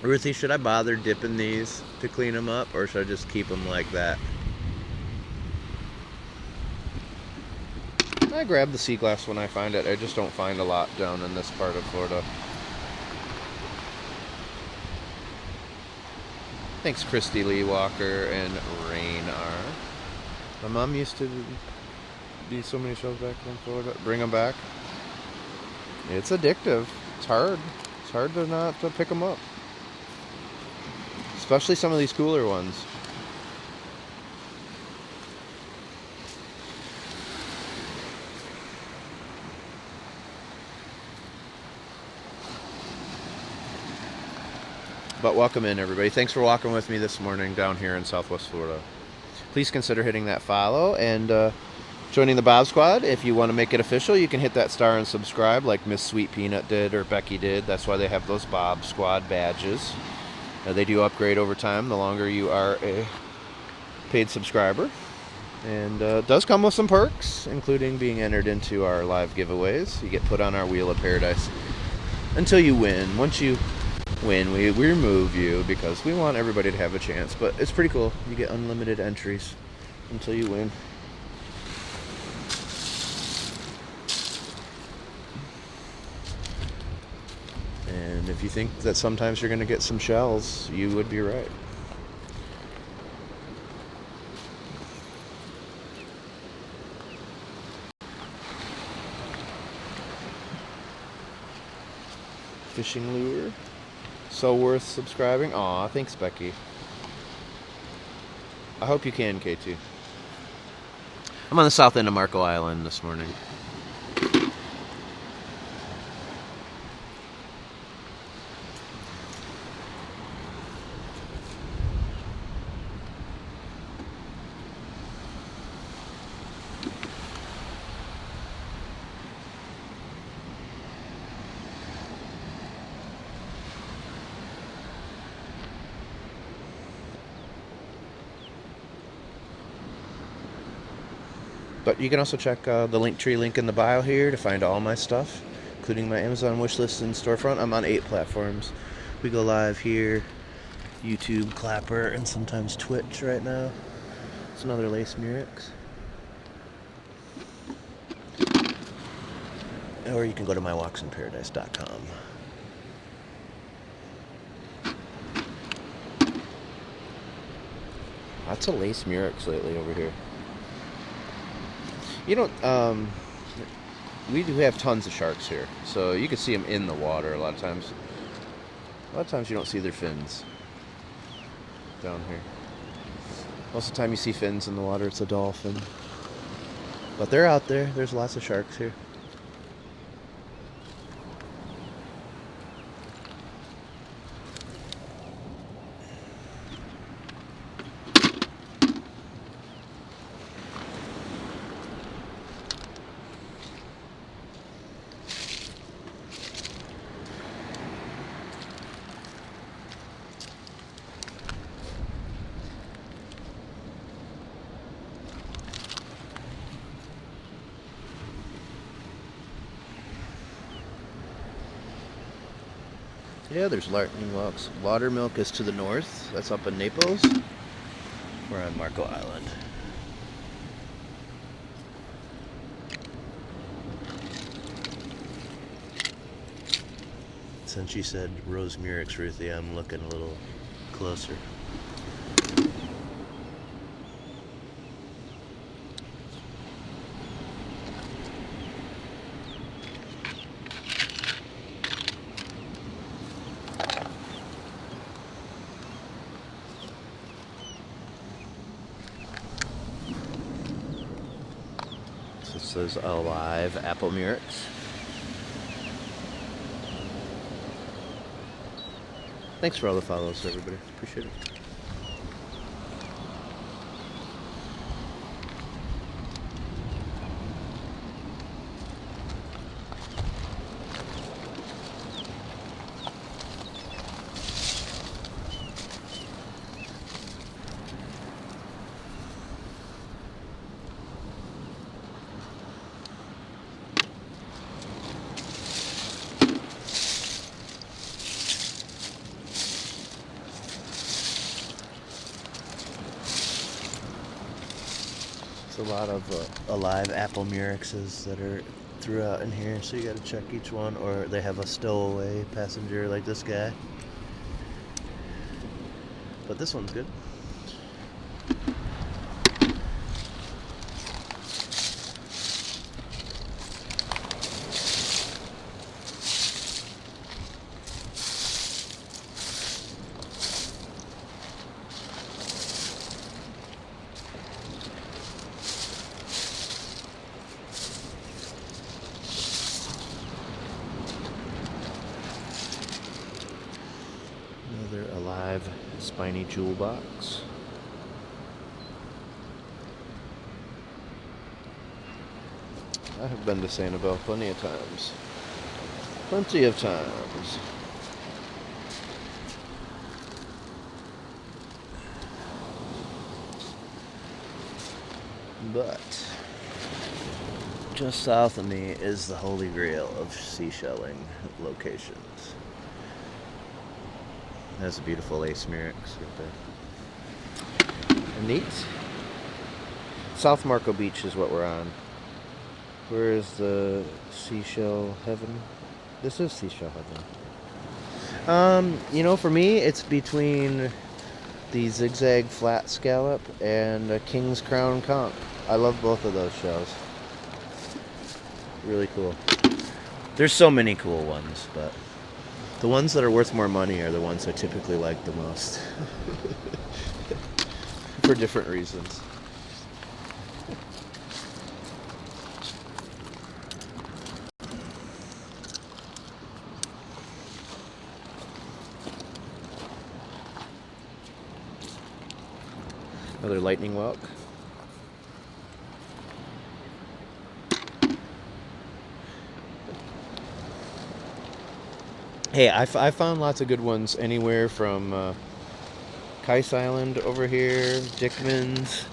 Ruthie, should I bother dipping these to clean them up, or should I just keep them like that? I grab the sea glass when I find it. I just don't find a lot down in this part of Florida. Thanks, Christy Lee Walker and Rain R. My mom used to do so many shows back in Florida. Bring them back. It's addictive. It's hard. It's hard to not to pick them up. Especially some of these cooler ones. But welcome in, everybody. Thanks for walking with me this morning down here in Southwest Florida. Please consider hitting that follow and joining the Bob Squad. If you want to make it official, you can hit that star and subscribe like Miss Sweet Peanut did or Becky did. That's why they have those Bob Squad badges. They do upgrade over time the longer you are a paid subscriber. And it does come with some perks, including being entered into our live giveaways. You get put on our Wheel of Paradise until you win. Once you win, we remove you because we want everybody to have a chance. But it's pretty cool. You get unlimited entries until you win. And if you think that sometimes you're going to get some shells, you would be right. Fishing lure. So worth subscribing. Aw, thanks, Becky. I hope you can, KT. I'm on the south end of Marco Island this morning. But you can also check the linktree link in the bio here to find all my stuff, including my Amazon wishlist and storefront. I'm on 8 platforms. We go live here, YouTube, Clapper, and sometimes Twitch right now. It's another lace murex. Or you can go to mywalksinparadise.com. Lots of lace murex lately over here. You don't, we do have tons of sharks here, so you can see them in the water a lot of times. A lot of times you don't see their fins down here. Most of the time you see fins in the water, it's a dolphin. But they're out there. There's lots of sharks here. Yeah, there's lightning walks. Watermilk is to the north. That's up in Naples. We're on Marco Island. Since you said Rose Murex, Ruthie, I'm looking a little closer. This is a live apple murex. Thanks for all the follows, everybody. Appreciate it. a lot of alive apple murexes that are throughout in here, so you got to check each one, or they have a stowaway passenger like this guy. But this one's good. Another alive spiny jewel box. I have been to Sanibel plenty of times. Plenty of times. But just south of me is the holy grail of seashelling locations. That's a beautiful lace murex right there. And neat. South Marco Beach is what we're on. Where is the seashell heaven? This is seashell heaven. You know, for me, it's between the zigzag flat scallop and a King's Crown conch. I love both of those shells. Really cool. There's so many cool ones, but the ones that are worth more money are the ones I typically like the most. For different reasons. Another lightning whelk. Hey, I found lots of good ones anywhere from Kais Island over here, Dickman's,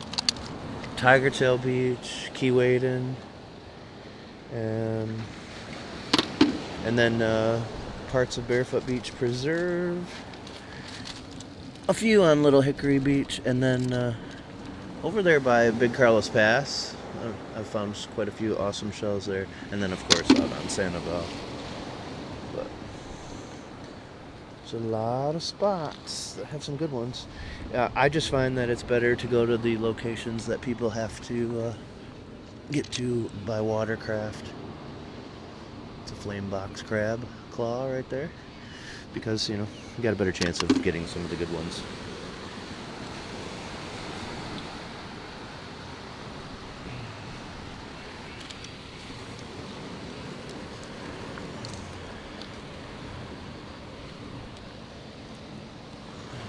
Tiger Tail Beach, Keewaydin, and then parts of Barefoot Beach Preserve, a few on Little Hickory Beach, and then over there by Big Carlos Pass, I've found quite a few awesome shells there, and then of course out on Sanibel. But there's a lot of spots that have some good ones. I just find that it's better to go to the locations that people have to get to by watercraft. It's a flame box crab claw right there, because, you know, you got a better chance of getting some of the good ones.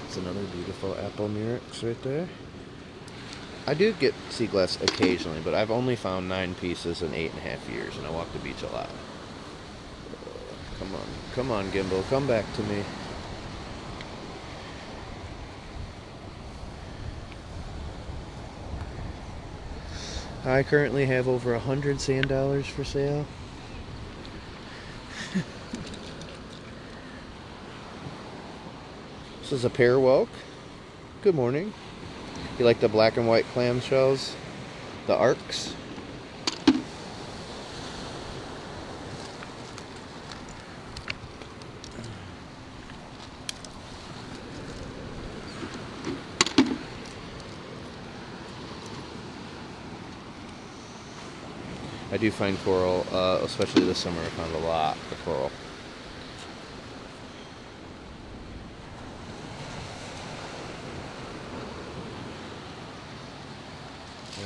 It's another beautiful apple murex right there. I do get sea glass occasionally, but I've only found 9 pieces in 8.5 years, and I walk the beach a lot. Come on, Gimbal, come back to me. I currently have over 100 sand dollars for sale. This is a pear whelk. Good morning. You like the black and white clam shells? The arcs? I do find coral, especially this summer, I found a lot of coral.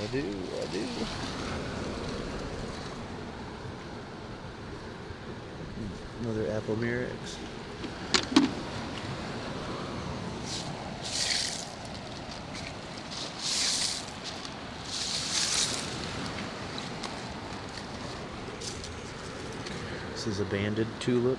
I do. Another apple murex. This is a banded tulip.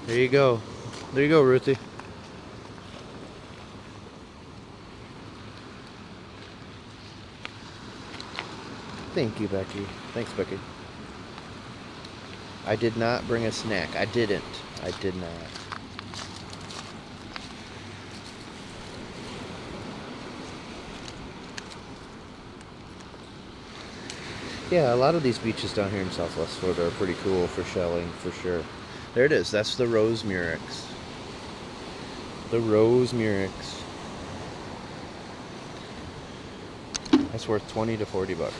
There you go. There you go, Ruthie. Thank you, Becky. Thanks, Becky. I did not bring a snack. I didn't. I did not. Yeah, a lot of these beaches down here in Southwest Florida are pretty cool for shelling, for sure. There it is. That's the Rose Murex. The Rose Murex. That's worth 20 to 40 bucks,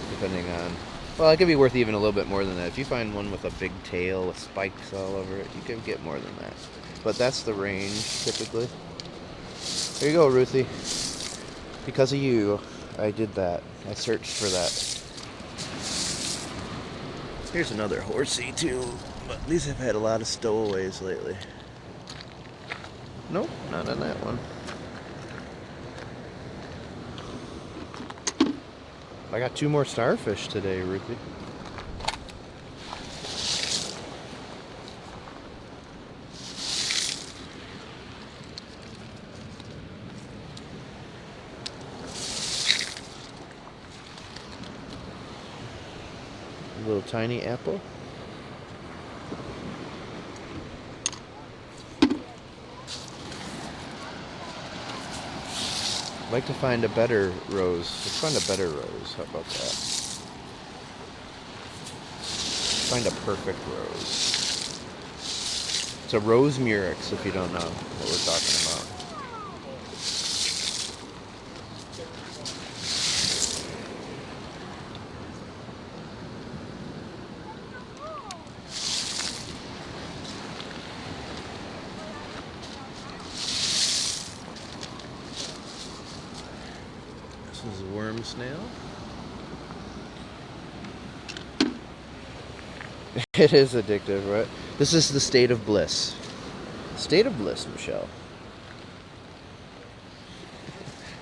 depending on... Well, it could be worth even a little bit more than that. If you find one with a big tail with spikes all over it, you can get more than that. But that's the range, typically. There you go, Ruthie. Because of you, I did that. I searched for that. Here's another horsey, too. But these have had a lot of stowaways lately. Nope, not on that one. I got 2 more starfish today, Ruthie. A little tiny apple. I'd like to find a better rose. Let's find a better rose. How about that? Find a perfect rose. It's a Rose Murex, if you don't know what we're talking about. This is a worm snail. It is addictive, right? This is the state of bliss. State of bliss, Michelle.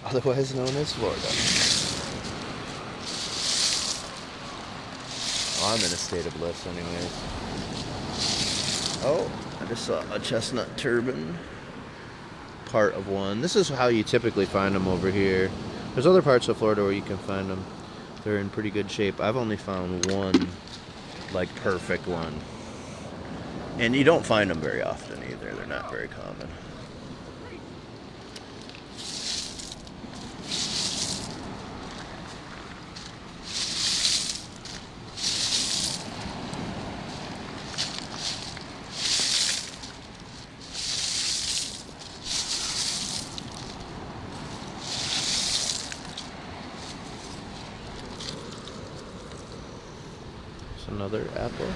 Otherwise known as Florida. Oh, I'm in a state of bliss anyways. Oh, I just saw a chestnut turban. Part of one. This is how you typically find them over here. There's other parts of Florida where you can find them. They're in pretty good shape. I've only found one, like, perfect one. And you don't find them very often either. They're not very common. Another apple.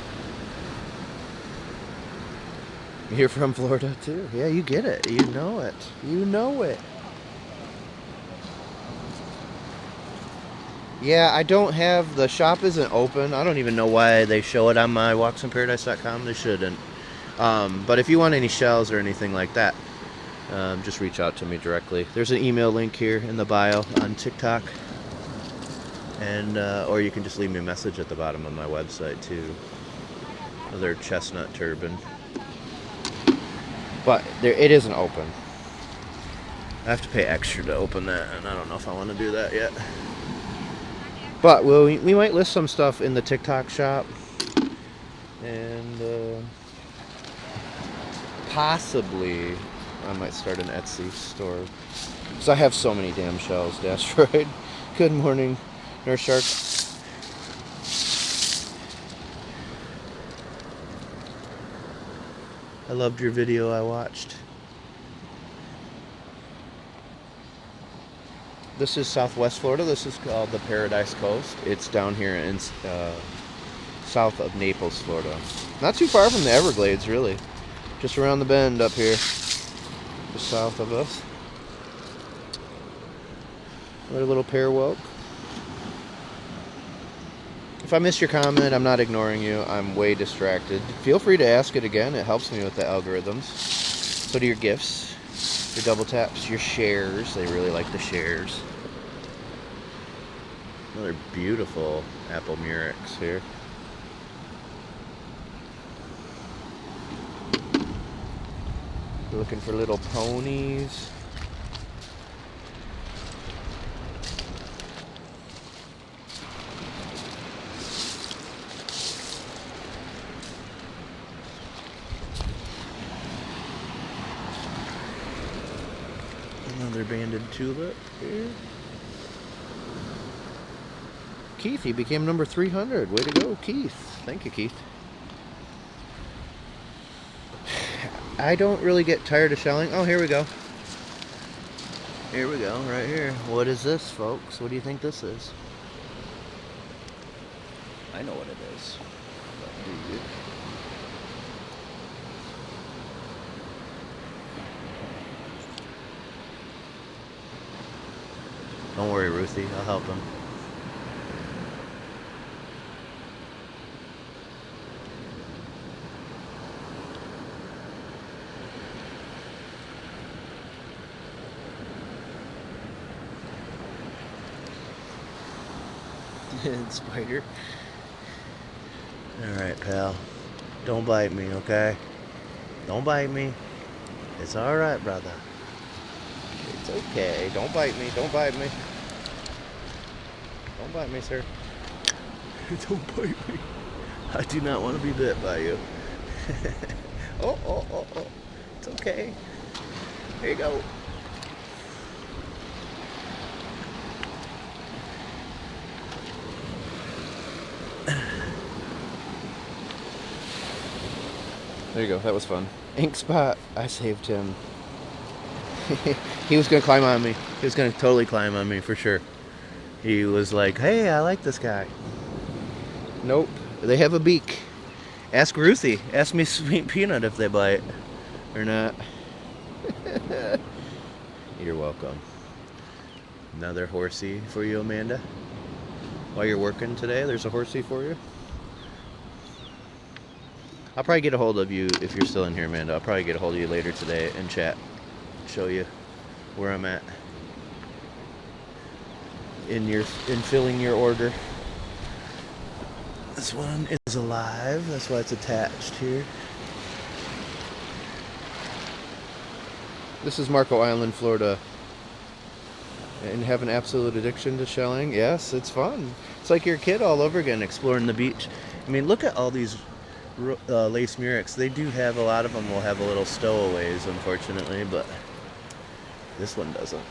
You're from Florida too? Yeah, you get it. You know it. You know it. Yeah, I don't have... The shop isn't open. I don't even know why they show it on mywalksinparadise.com. They shouldn't. But if you want any shells or anything like that, just reach out to me directly. There's an email link here in the bio on TikTok. And or you can just leave me a message at the bottom of my website too. Another chestnut turban. But it isn't open. I have to pay extra to open that, and I don't know if I want to do that yet. But we might list some stuff in the TikTok shop. And possibly I might start an Etsy store. Because I have so many damn shells, Dastroid. Good morning, Nurse Shark. I loved your video I watched. This is Southwest Florida. This is called the Paradise Coast. It's down here in south of Naples, Florida. Not too far from the Everglades, really. Just around the bend up here, just south of us. Another little pear whelk. If I missed your comment, I'm not ignoring you. I'm way distracted. Feel free to ask it again. It helps me with the algorithms. So do your gifts, your double taps, your shares. They really like the shares. Another beautiful apple murex here. We're looking for little ponies. Another banded tulip here. Keith, he became number 300. Way to go, Keith. Thank you, Keith. I don't really get tired of shelling. Oh, here we go. Here we go, right here. What is this, folks? What do you think this is? I know what it is. But do you? Don't worry, Ruthie. I'll help him. Spider. Alright, pal. Don't bite me, okay? Don't bite me. It's alright, brother. It's okay. Don't bite me. Don't bite me. Don't bite me, sir. Don't bite me. I do not want to be bit by you. Oh, oh, oh, oh. It's okay. There you go. There you go. That was fun. Ink Spot. I saved him. He was going to climb on me. He was going to totally climb on me for sure. He was like, hey, I like this guy. Nope. They have a beak. Ask Ruthie. Ask me Sweet Peanut if they bite or not. You're welcome. Another horsey for you, Amanda. While you're working today, there's a horsey for you. I'll probably get a hold of you if you're still in here, Amanda. I'll probably get a hold of you later today and chat. Show you where I'm at in filling your order. This one is alive. That's why it's attached here. This is Marco Island, Florida. And have an absolute addiction to shelling? Yes, it's fun. It's like you're a kid all over again exploring the beach. I mean, look at all these lace murex. They do have, a lot of them will have a little stowaways, unfortunately, but this one doesn't.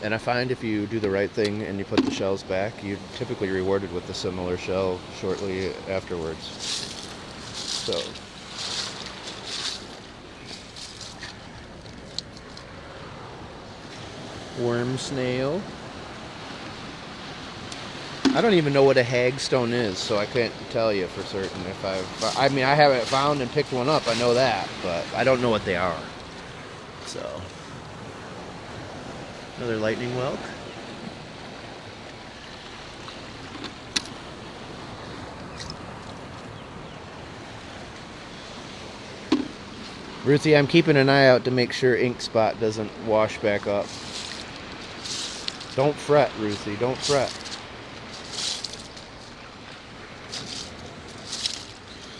And I find if you do the right thing and you put the shells back, you're typically rewarded with a similar shell shortly afterwards. So worm snail. I don't even know what a hagstone is, so I can't tell you for certain if I mean, I haven't found and picked one up, I know that, but I don't know what they are. So, another lightning whelk. Ruthie, I'm keeping an eye out to make sure Ink Spot doesn't wash back up. Don't fret, Ruthie, don't fret.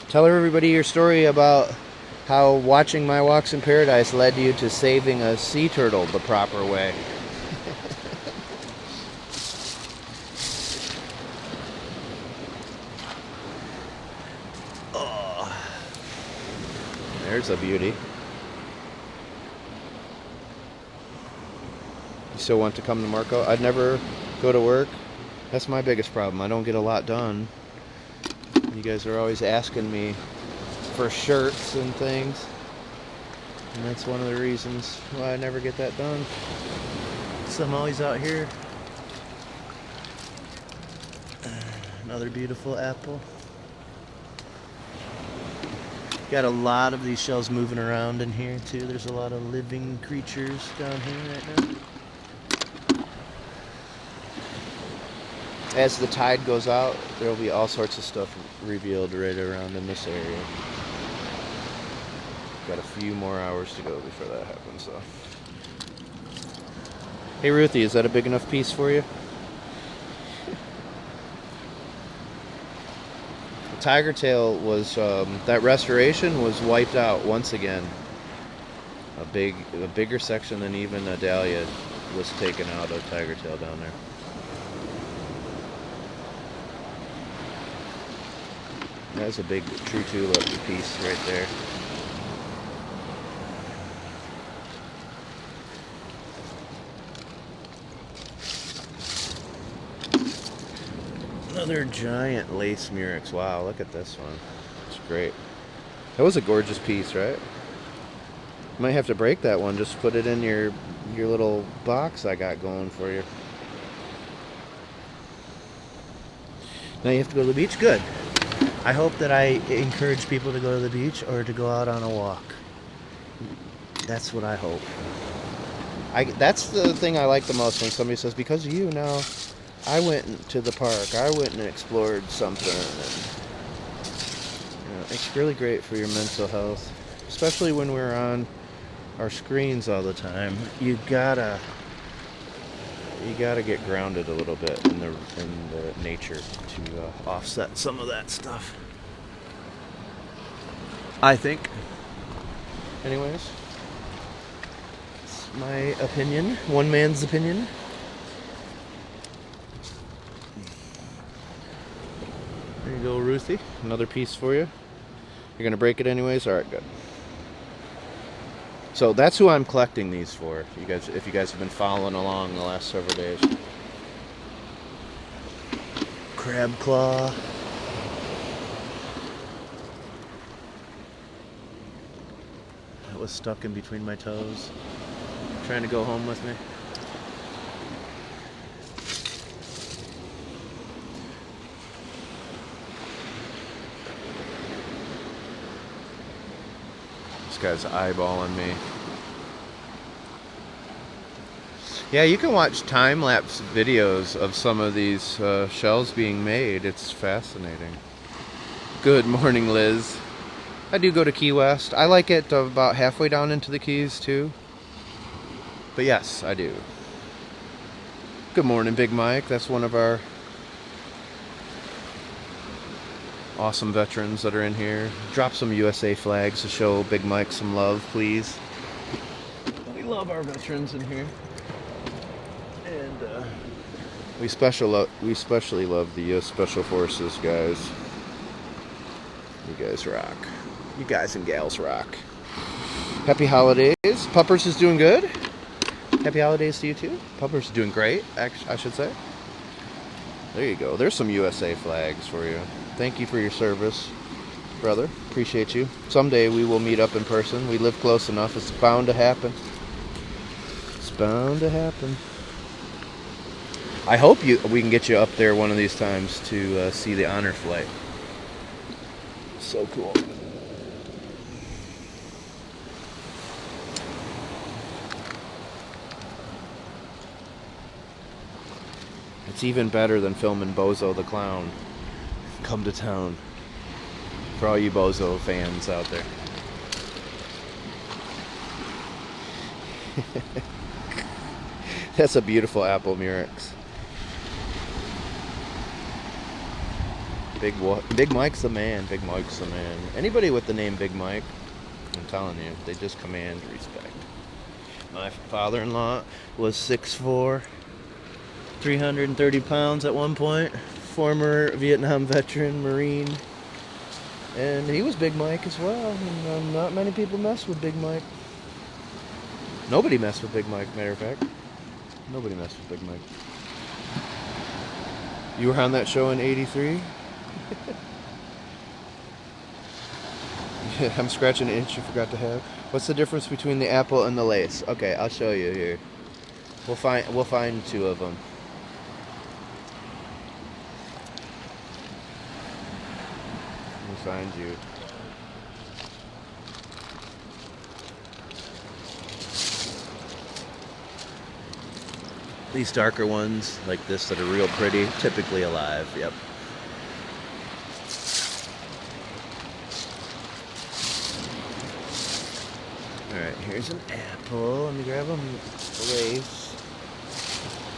Tell everybody your story about how watching My Walks in Paradise led you to saving a sea turtle the proper way. Oh, there's a beauty. You still want to come to Marco? I'd never go to work. That's my biggest problem. I don't get a lot done. You guys are always asking me for shirts and things, and that's one of the reasons why I never get that done. So I'm always out here. Another beautiful apple. Got a lot of these shells moving around in here too. There's a lot of living creatures down here right now. As the tide goes out, there will be all sorts of stuff revealed right around in this area. Got a few more hours to go before that happens, though. Hey, Ruthie, is that a big enough piece for you? The tiger tail was, that restoration was wiped out once again. A bigger section than even a dahlia was taken out of tiger tail down there. That's a big true tulip piece right there. Another giant lace murex. Wow, look at this one. It's great. That was a gorgeous piece, right? Might have to break that one. Just put it in your little box I got going for you. Now you have to go to the beach? Good. I hope that I encourage people to go to the beach or to go out on a walk. That's what I hope. That's the thing I like the most, when somebody says, because of you now, I went to the park, I went and explored something. And, it's really great for your mental health, especially when we're on our screens all the time. You gotta get grounded a little bit in the nature to offset some of that stuff, I think. Anyways, it's my opinion, one man's opinion. There you go, Ruthie. Another piece for you. You're gonna break it anyways? Alright, good. So that's who I'm collecting these for, if you guys have been following along the last several days. Crab claw. That was stuck in between my toes. Trying to go home with me. This guy's eyeballing me. Yeah, you can watch time-lapse videos of some of these shells being made. It's fascinating. Good morning, Liz. I do go to Key West. I like it about halfway down into the Keys, too. But yes, I do. Good morning, Big Mike. That's one of our awesome veterans that are in here. Drop some USA flags to show Big Mike some love, please. We love our veterans in here. And we especially love the U.S. Special Forces guys. You guys rock. You guys and gals rock. Happy holidays. Puppers is doing good. Happy holidays to you too. Puppers is doing great, I should say. There you go. There's some USA flags for you. Thank you for your service, brother. Appreciate you. Someday we will meet up in person. We live close enough. It's bound to happen. It's bound to happen. I hope we can get you up there one of these times to see the honor flight. So cool. It's even better than filming Bozo the Clown. Come to town. For all you Bozo fans out there. That's a beautiful apple murex. Big Mike's the man. Big Mike's the man. Anybody with the name Big Mike, I'm telling you, they just command respect. My father-in-law was 6'4", 330 pounds at one point. Former Vietnam veteran, Marine. And he was Big Mike as well. And not many people mess with Big Mike. Nobody messed with Big Mike, matter of fact. Nobody messed with Big Mike. You were on that show in '83? Yeah, I'm scratching an itch you forgot to have. What's the difference between the apple and the lace? Okay, I'll show you here. We'll find two of them. We'll find you. These darker ones, like this, that are real pretty, typically alive. Yep. Alright, here's an apple. Let me grab them. Lace.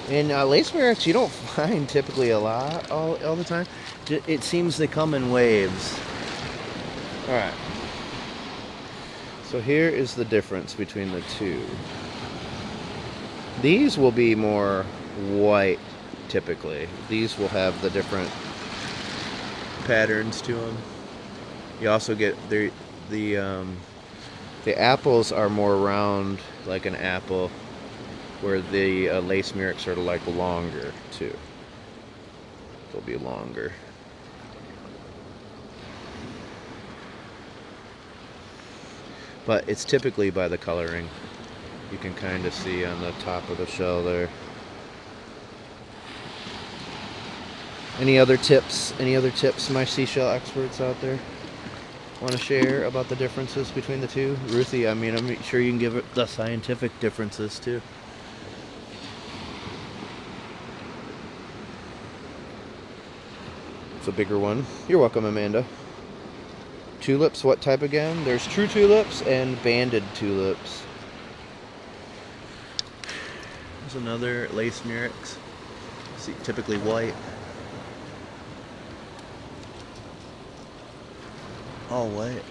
And lace murex, you don't find typically a lot all the time. It seems they come in waves. Alright. So here is the difference between the two. These will be more white, typically. These will have the different patterns to them. You also get the apples are more round, like an apple, where the lace murex are like longer too. will be longer. But it's typically by the coloring. You can kind of see on the top of the shell there. Any other tips? Any other tips my seashell experts out there want to share about the differences between the two? Ruthie, I mean, I'm sure you can give it the scientific differences too. It's a bigger one. You're welcome, Amanda. Tulips, what type again? There's true tulips and banded tulips. There's another lace murex. See, typically white. All white.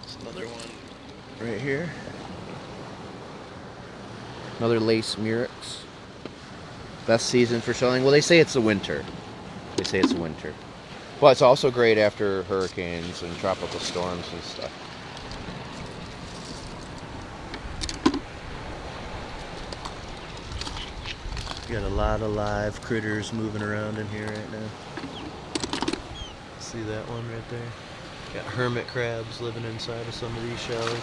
There's another one right here. Another lace murex. Best season for shelling? Well, they say it's the winter. They say it's the winter. Well, it's also great after hurricanes and tropical storms and stuff. Got a lot of live critters moving around in here right now. See that one right there? Got hermit crabs living inside of some of these shells.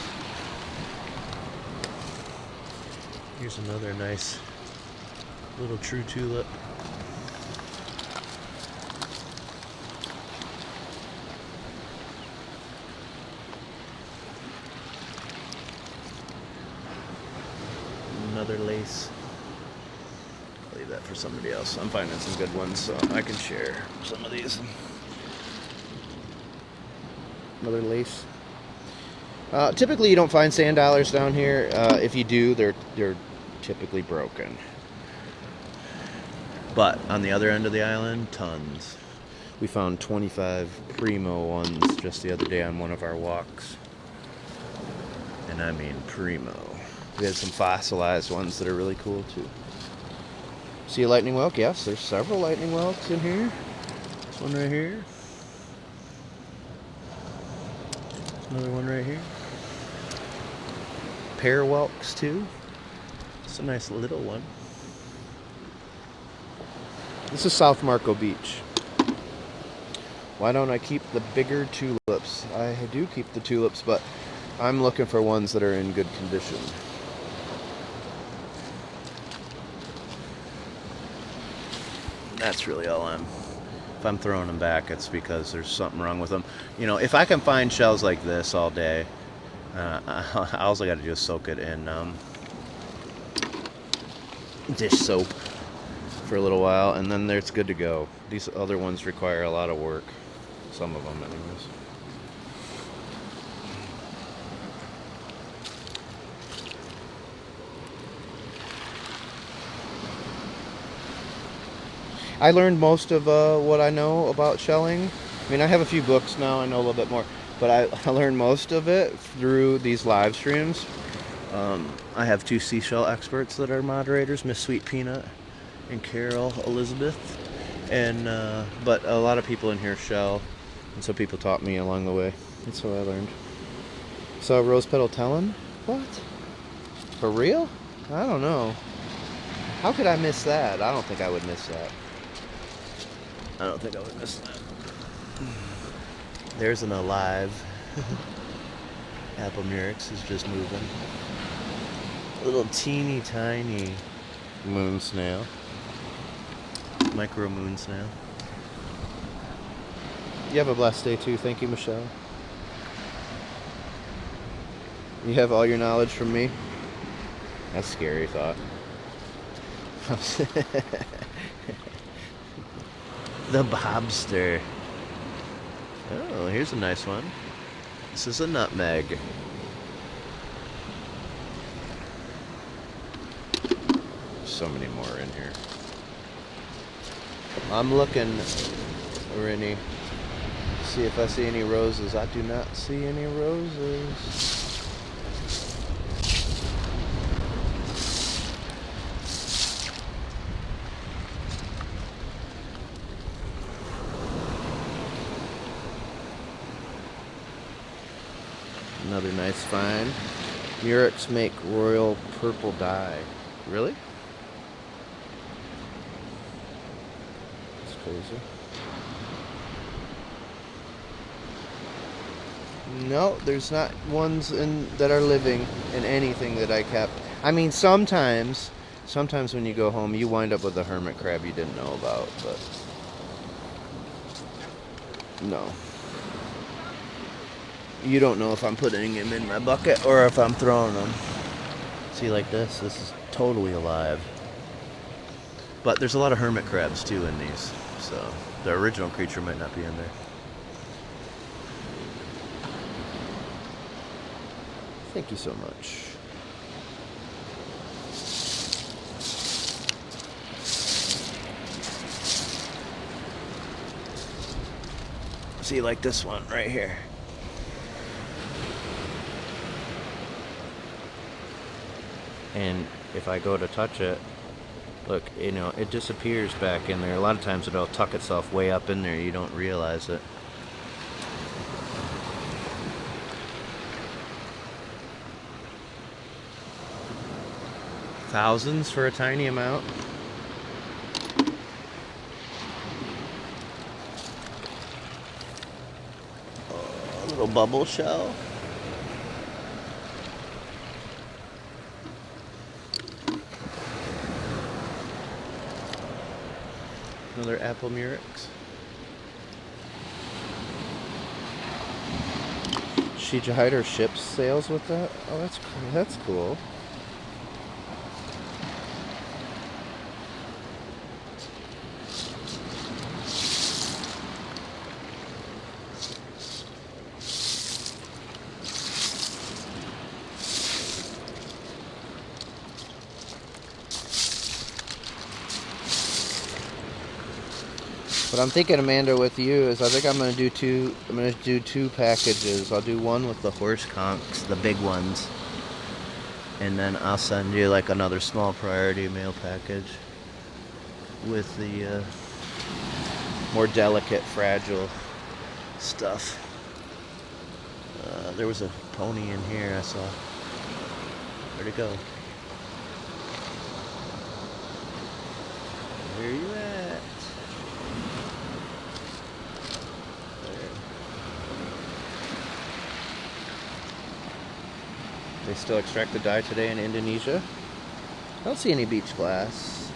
Here's another nice little true tulip. Another lace. I'll leave that for somebody else. I'm finding some good ones, so I can share some of these. Another lace. Typically, you don't find sand dollars down here. If you do, they're typically broken. But on the other end of the island, tons. We found 25 primo ones just the other day on one of our walks. And I mean primo. We had some fossilized ones that are really cool too. See a lightning whelk? Yes, there's several lightning whelks in here. This one right here. Another one right here. Pair whelks too. It's a nice little one. This is South Marco Beach. Why don't I keep the bigger tulips? I do keep the tulips, but I'm looking for ones that are in good condition. That's really all if I'm throwing them back, it's because there's something wrong with them. You know, if I can find shells like this all day, all I got to do is soak it in dish soap for a little while, and then it's good to go. These other ones require a lot of work. Some of them, anyways. I learned most of what I know about shelling. I mean, I have a few books now, I know a little bit more, but I learned most of it through these live streams. I have two seashell experts that are moderators, Miss Sweet Peanut and Carol Elizabeth, and but a lot of people in here shell, and so people taught me along the way. That's how I learned. So rose petal talon? What? For real? I don't know. How could I miss that? I don't think I would miss that. I don't think I would miss that. There's an alive apple murex is just moving. A little teeny tiny moon snail. Micro moon snail. You have a blessed day too. Thank you, Michelle. You have all your knowledge from me? That's a scary thought. The bobster. Oh, here's a nice one. This is a nutmeg. So many more in here. I'm looking, Rennie, see if I see any roses. I do not see any roses. Another nice find. Murex make royal purple dye. Really? That's crazy. No, there's not ones that are living in anything that I kept. I mean, sometimes when you go home, you wind up with a hermit crab you didn't know about, but no. You don't know if I'm putting them in my bucket or if I'm throwing them. See, like this is totally alive. But there's a lot of hermit crabs too in these, so the original creature might not be in there. Thank you so much. See, like this one right here. And if I go to touch it, look, you know, it disappears back in there. A lot of times it'll tuck itself way up in there. You don't realize it. Thousands for a tiny amount. A little bubble shell. Another apple murex. She hide her ship's sails with that? Oh, that's cool. What I'm thinking, Amanda, with you is I think I'm gonna do two packages. I'll do one with the horse conchs, the big ones, and then I'll send you like another small priority mail package with the more delicate, fragile stuff. There was a pony in here I saw. Where'd it go? Where are you at? They still extract the dye today in Indonesia. I don't see any beach glass.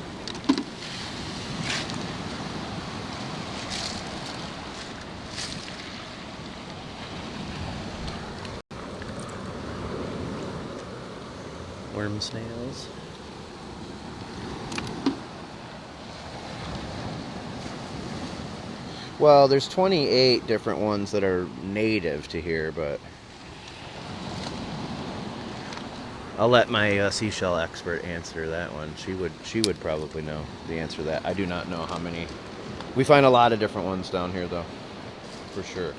Worm snails. Well, there's 28 different ones that are native to here, but I'll let my seashell expert answer that one. She would probably know the answer to that. I do not know how many. We find a lot of different ones down here, though, for sure.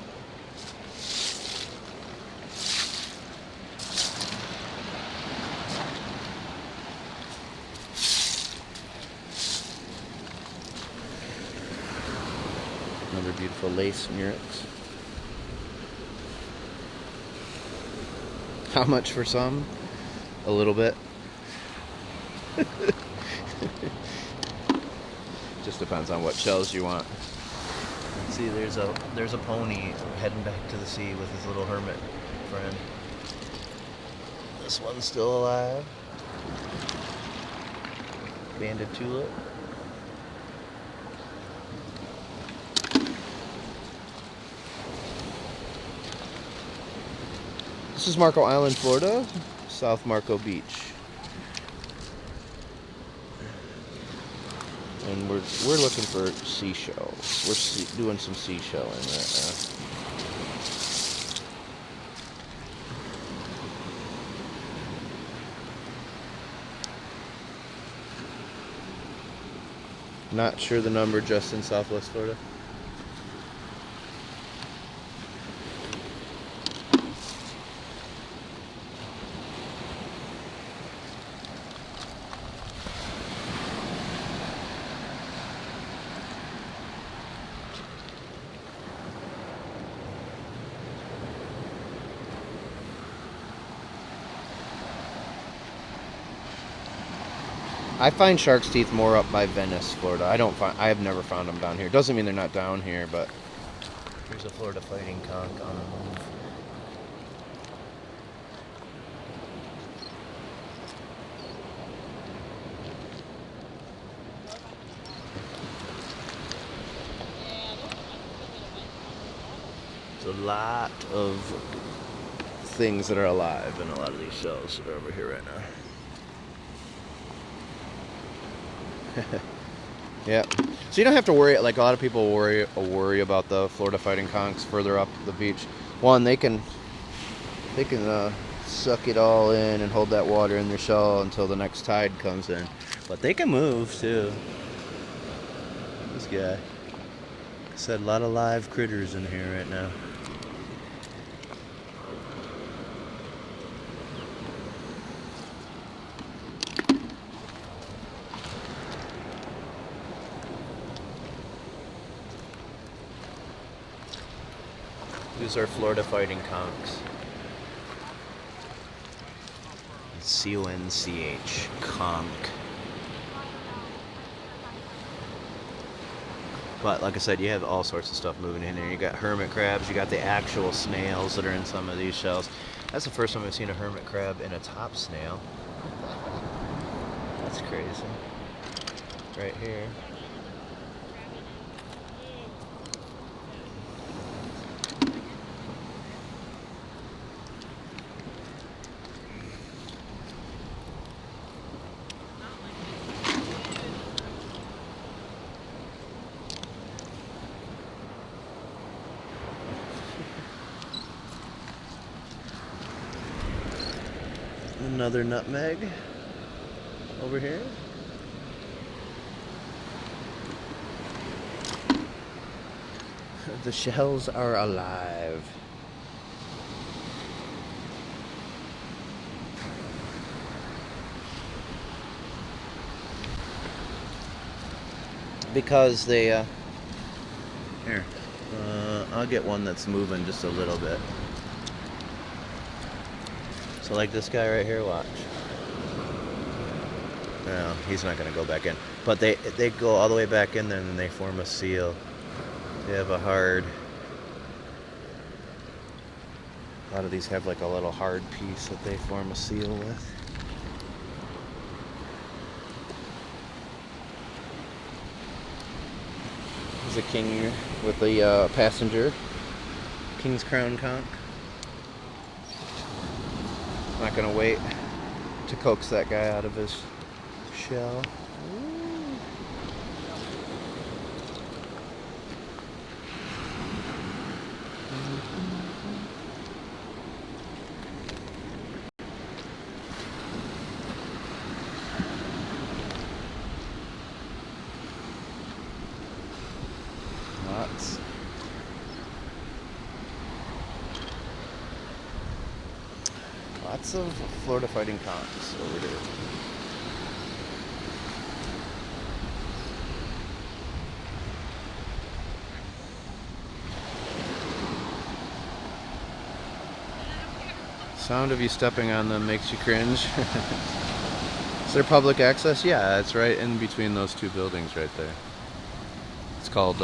Another beautiful lace murex. How much for some? A little bit. Just depends on what shells you want. See, there's a pony heading back to the sea with his little hermit friend. This one's still alive. Banded tulip. This is Marco Island, Florida, South Marco Beach. And we're looking for seashells. We're doing some seashelling right now. Not sure the number just in Southwest Florida. I find shark's teeth more up by Venice, Florida. I have never found them down here. Doesn't mean they're not down here, but here's a Florida fighting conch on the move. There's a lot of things that are alive in a lot of these shells that are over here right now. Yeah. So you don't have to worry, like a lot of people worry about the Florida fighting conchs further up the beach. One, they can suck it all in and hold that water in their shell until the next tide comes in. But they can move too. This guy said a lot of live critters in here right now. These are Florida fighting conchs. C-O-N-C-H, conch. But like I said, you have all sorts of stuff moving in there. You got hermit crabs, you got the actual snails that are in some of these shells. That's the first time I've seen a hermit crab in a top snail. That's crazy. Right here. Another nutmeg over here. The shells are alive. Because they, here, I'll get one that's moving just a little bit. So like this guy right here, watch. No, he's not going to go back in. But they go all the way back in there and then they form a seal. They have a hard... A lot of these have like a little hard piece that they form a seal with. There's a king with the passenger. King's crown conch. Not gonna wait to coax that guy out of his shell. Lots of Florida fighting conchs over here. Sound of you stepping on them makes you cringe. Is there public access? Yeah, it's right in between those two buildings right there. It's called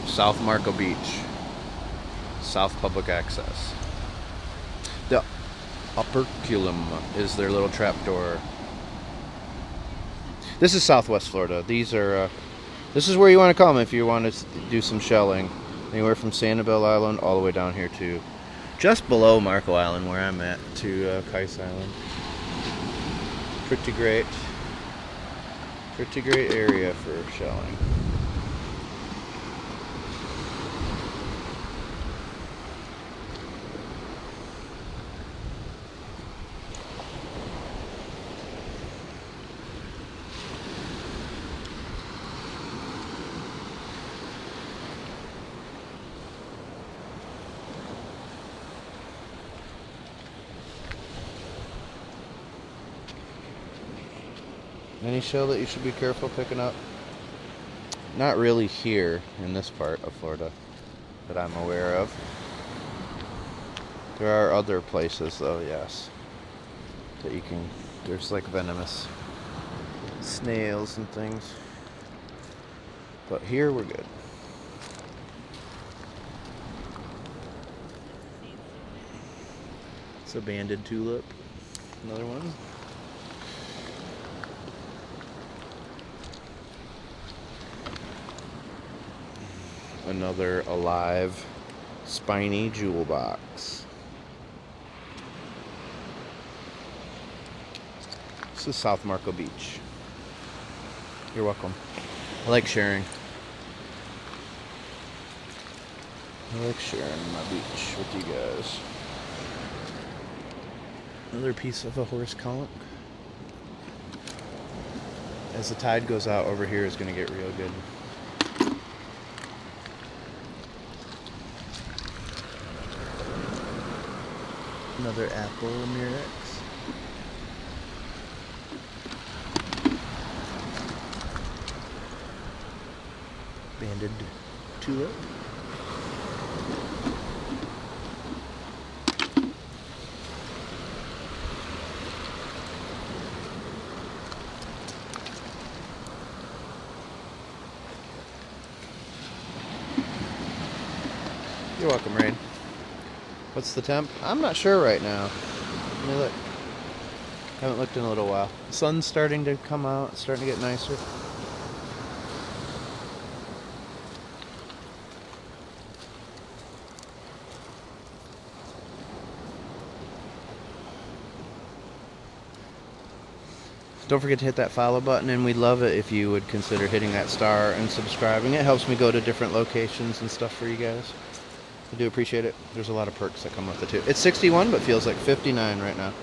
South Marco Beach. South Public Access. The operculum is their little trapdoor. This is Southwest Florida. These are, this is where you want to come if you want to do some shelling. Anywhere from Sanibel Island all the way down here to just below Marco Island where I'm at to Kais Island. Pretty great area for shelling. Any shell that you should be careful picking up? Not really here in this part of Florida that I'm aware of. There are other places though, yes, that you can, there's like venomous snails and things. But here we're good. It's a banded tulip. Another one. Another alive spiny jewel box. This is South Marco Beach. You're welcome. I like sharing. I like sharing my beach with you guys. Another piece of a horse conch. As the tide goes out, over here is going to get real good. Another apple murex. Banded tulip. You're welcome, Rain. What's the temp? I'm not sure right now. Let me look. Haven't looked in a little while. The sun's starting to come out. It's starting to get nicer. Don't forget to hit that follow button, and we'd love it if you would consider hitting that star and subscribing. It helps me go to different locations and stuff for you guys. I do appreciate it. There's a lot of perks that come with it too. It's 61, but feels like 59 right now.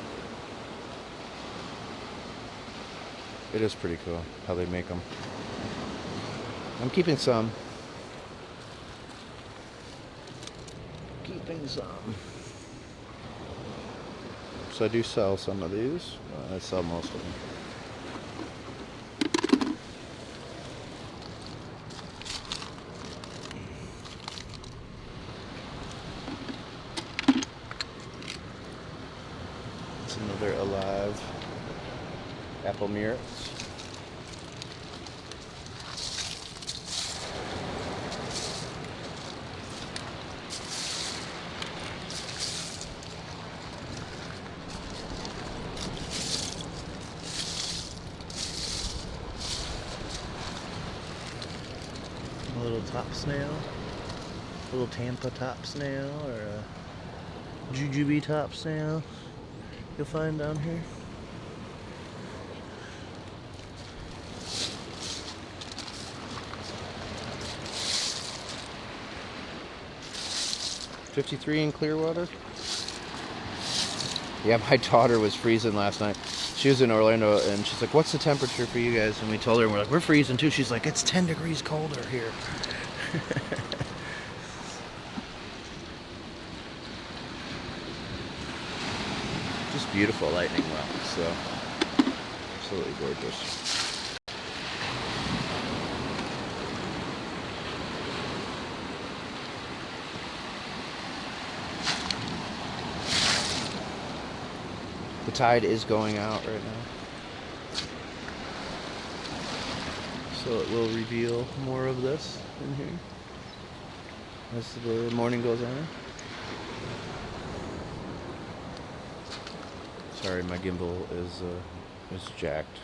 It is pretty cool how they make them. I'm keeping some. Keeping some. So I do sell some of these. I sell most of them. Another alive apple murex. A little top snail, a little Tampa top snail, or a jujube top snail. You'll find down here. $53 in Clearwater. Yeah, my daughter was freezing last night. She was in Orlando, and she's like, "What's the temperature for you guys?" And we told her, and we're like, "We're freezing too." She's like, "It's 10 degrees colder here." Just beautiful lightning well, so absolutely gorgeous. The tide is going out right now, so it will reveal more of this in here as the morning goes on. Sorry, my gimbal is jacked.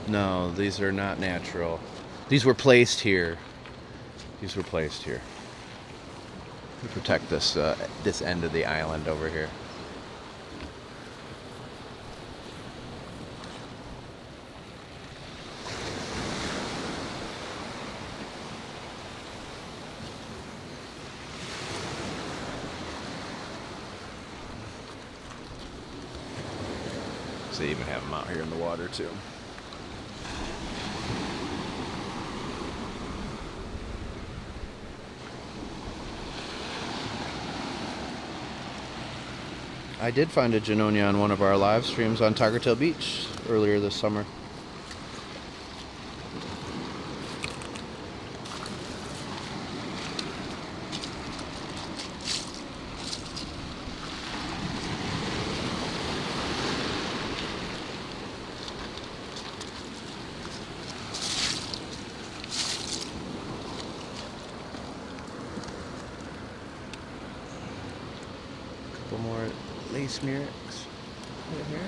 No, these are not natural. These were placed here. These were placed here to protect this this end of the island over here. They even have them out here in the water too. I did find a Genonia on one of our live streams on Tiger Tail Beach earlier this summer. couple more lace murex right here.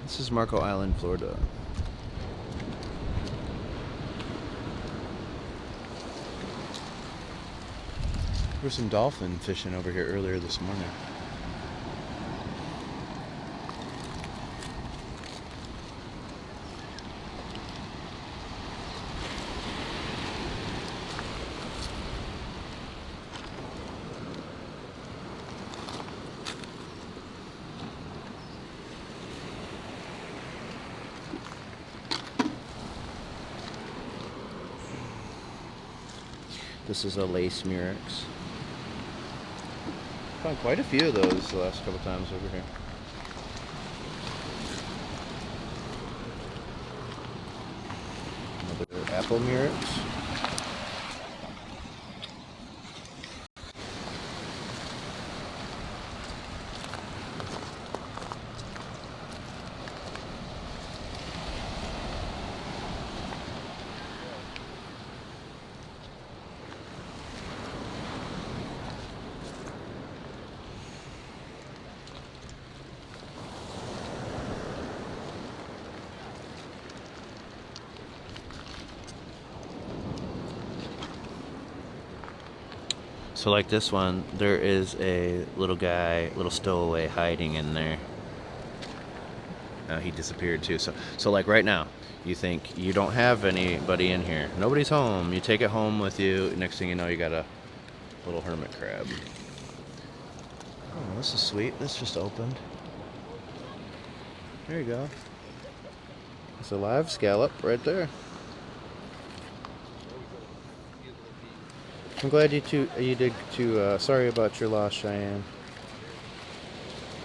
This is Marco Island, Florida. There was some dolphin fishing over here earlier this morning. This is a lace murex. Found quite a few of those the last couple times over here. Another apple murex. So like this one, there is a little guy, little stowaway hiding in there. He disappeared too. So like right now, you think you don't have anybody in here. Nobody's home. You take it home with you. Next thing you know, you got a little hermit crab. Oh, this is sweet. This just opened. There you go. It's a live scallop right there. I'm glad you did too. Sorry about your loss, Cheyenne.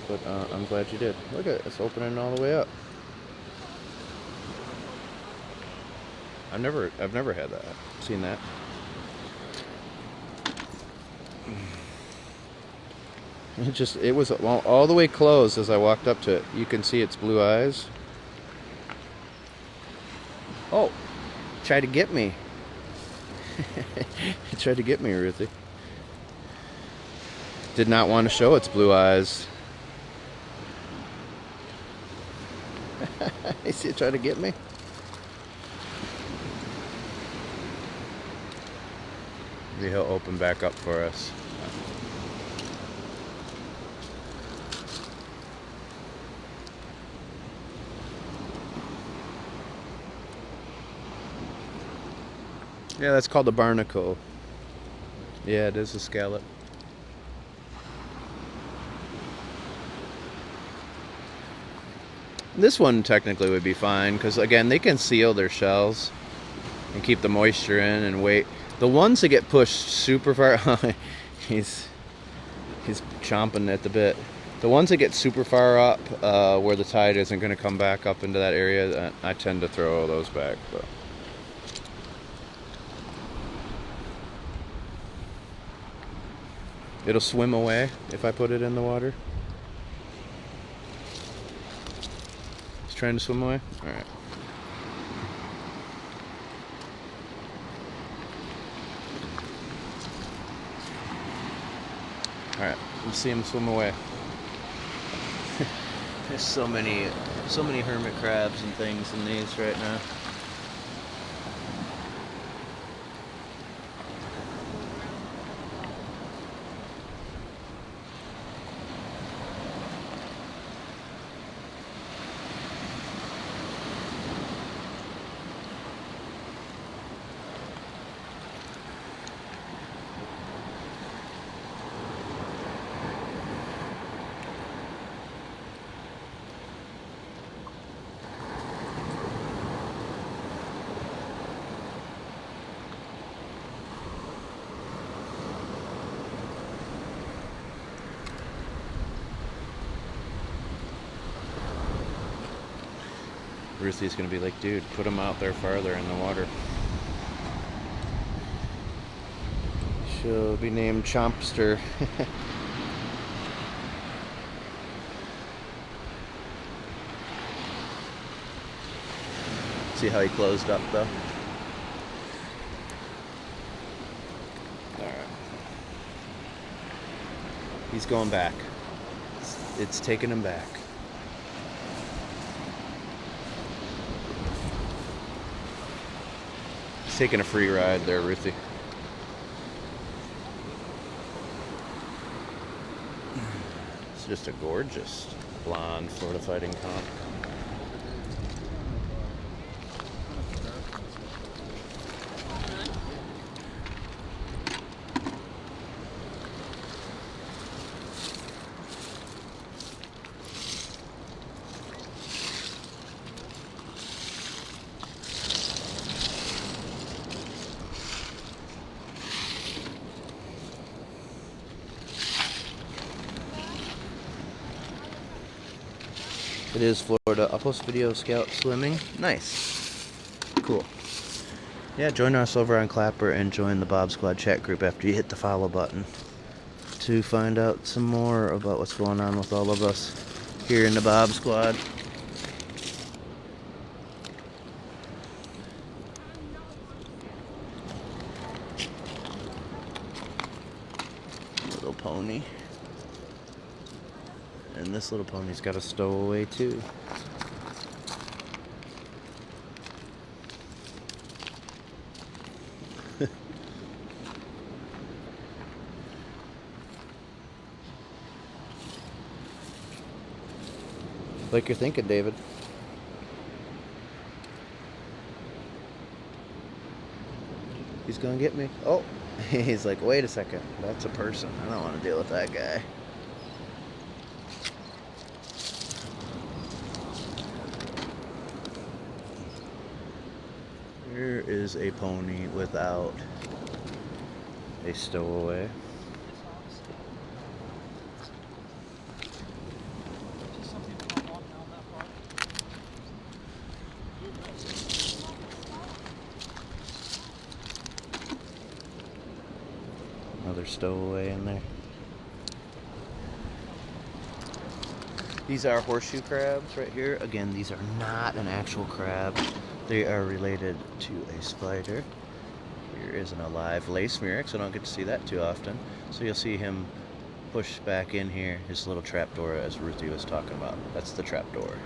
But I'm glad you did. Look at it. It's opening all the way up. I've never had that. Seen that. It was all the way closed as I walked up to it. You can see its blue eyes. Oh, tried to get me. He tried to get me, Ruthie. Did not want to show its blue eyes. You see it try to get me? Maybe he'll open back up for us. Yeah, that's called a barnacle. Yeah, it is a scallop. This one technically would be fine because again they can seal their shells and keep the moisture in and wait. The ones that get pushed super far, he's chomping at the bit. The ones that get super far up where the tide isn't going to come back up into that area, I tend to throw those back. But. It'll swim away if I put it in the water. It's trying to swim away? Alright. Alright, let's see him swim away. There's so many hermit crabs and things in these right now. Ruthie's gonna be like, dude, put them out there farther in the water. She'll be named Chompster. See how he closed up though? Alright. He's going back. It's taking him back. He's taking a free ride there, Ruthie. It's just a gorgeous blonde Florida fighting comp. It is Florida. I'll post a video of Scallop swimming. Nice. Cool. Yeah, join us over on Clapper and join the Bob Squad chat group after you hit the follow button to find out some more about what's going on with all of us here in the Bob Squad. Little pony. And this little pony's got a stowaway too. Like you're thinking, David. He's gonna get me. Oh, he's like, wait a second. That's a person. I don't want to deal with that guy. Here is a pony without a stowaway. Another stowaway in there. These are horseshoe crabs right here. Again, these are not an actual crab. They are related to a spider. Here is an alive lace murex. I don't get to see that too often. So you'll see him push back in here, his little trapdoor, as Ruthie was talking about. That's the trapdoor.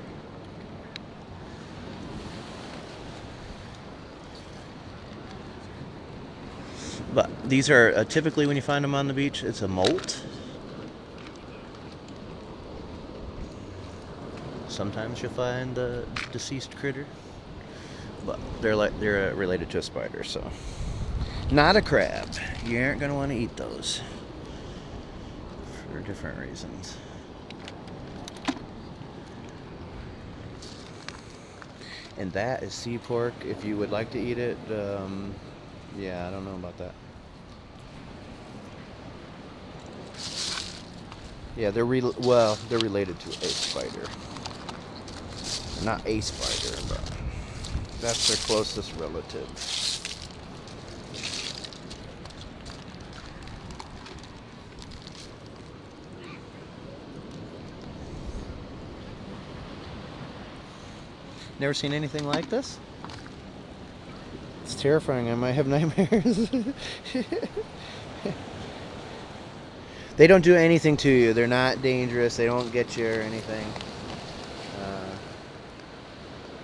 But these are typically, when you find them on the beach, it's a molt. Sometimes you'll find a deceased critter, but they're related to a spider, so not a crab. You aren't gonna want to eat those for different reasons. And that is sea pork. If you would like to eat it, yeah, I don't know about that. Yeah, they're related to a spider. Not a spider, but that's their closest relative. Never seen anything like this? It's terrifying. I might have nightmares. They don't do anything to you. They're not dangerous. They don't get you or anything.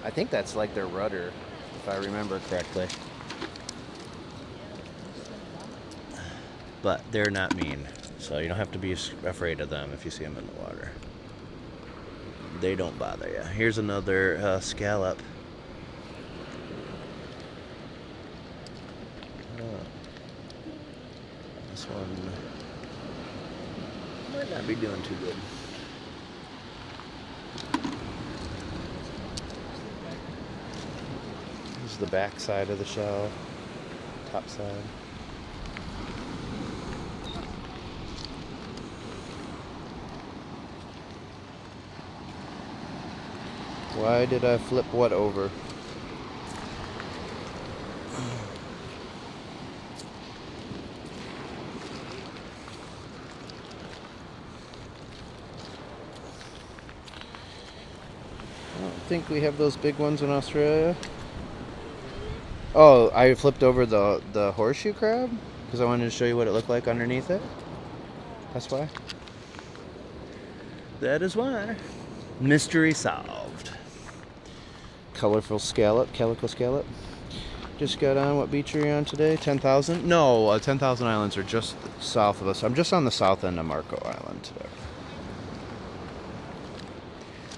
I think that's like their rudder, if I remember correctly. But they're not mean, so you don't have to be afraid of them if you see them in the water. They don't bother you. Here's another scallop. This one might not be doing too good. This is the back side of the shell, top side. Why did I flip what over? I don't think we have those big ones in Australia. Oh, I flipped over the horseshoe crab because I wanted to show you what it looked like underneath it. That's why. That is why. Mystery solved. Colorful scallop, calico scallop. Just got on. What beach are you on today? 10,000? No, 10,000 Islands are just south of us. I'm just on the south end of Marco Island today.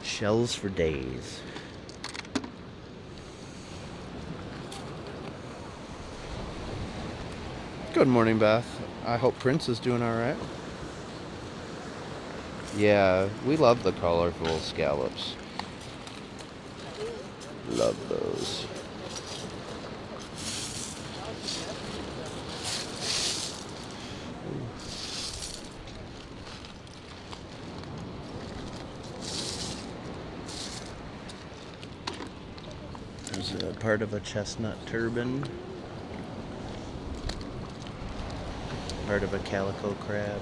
Shells for days. Good morning, Beth. I hope Prince is doing all right. Yeah, we love the colorful scallops. Love those. There's a part of a chestnut turban. Part of a calico crab.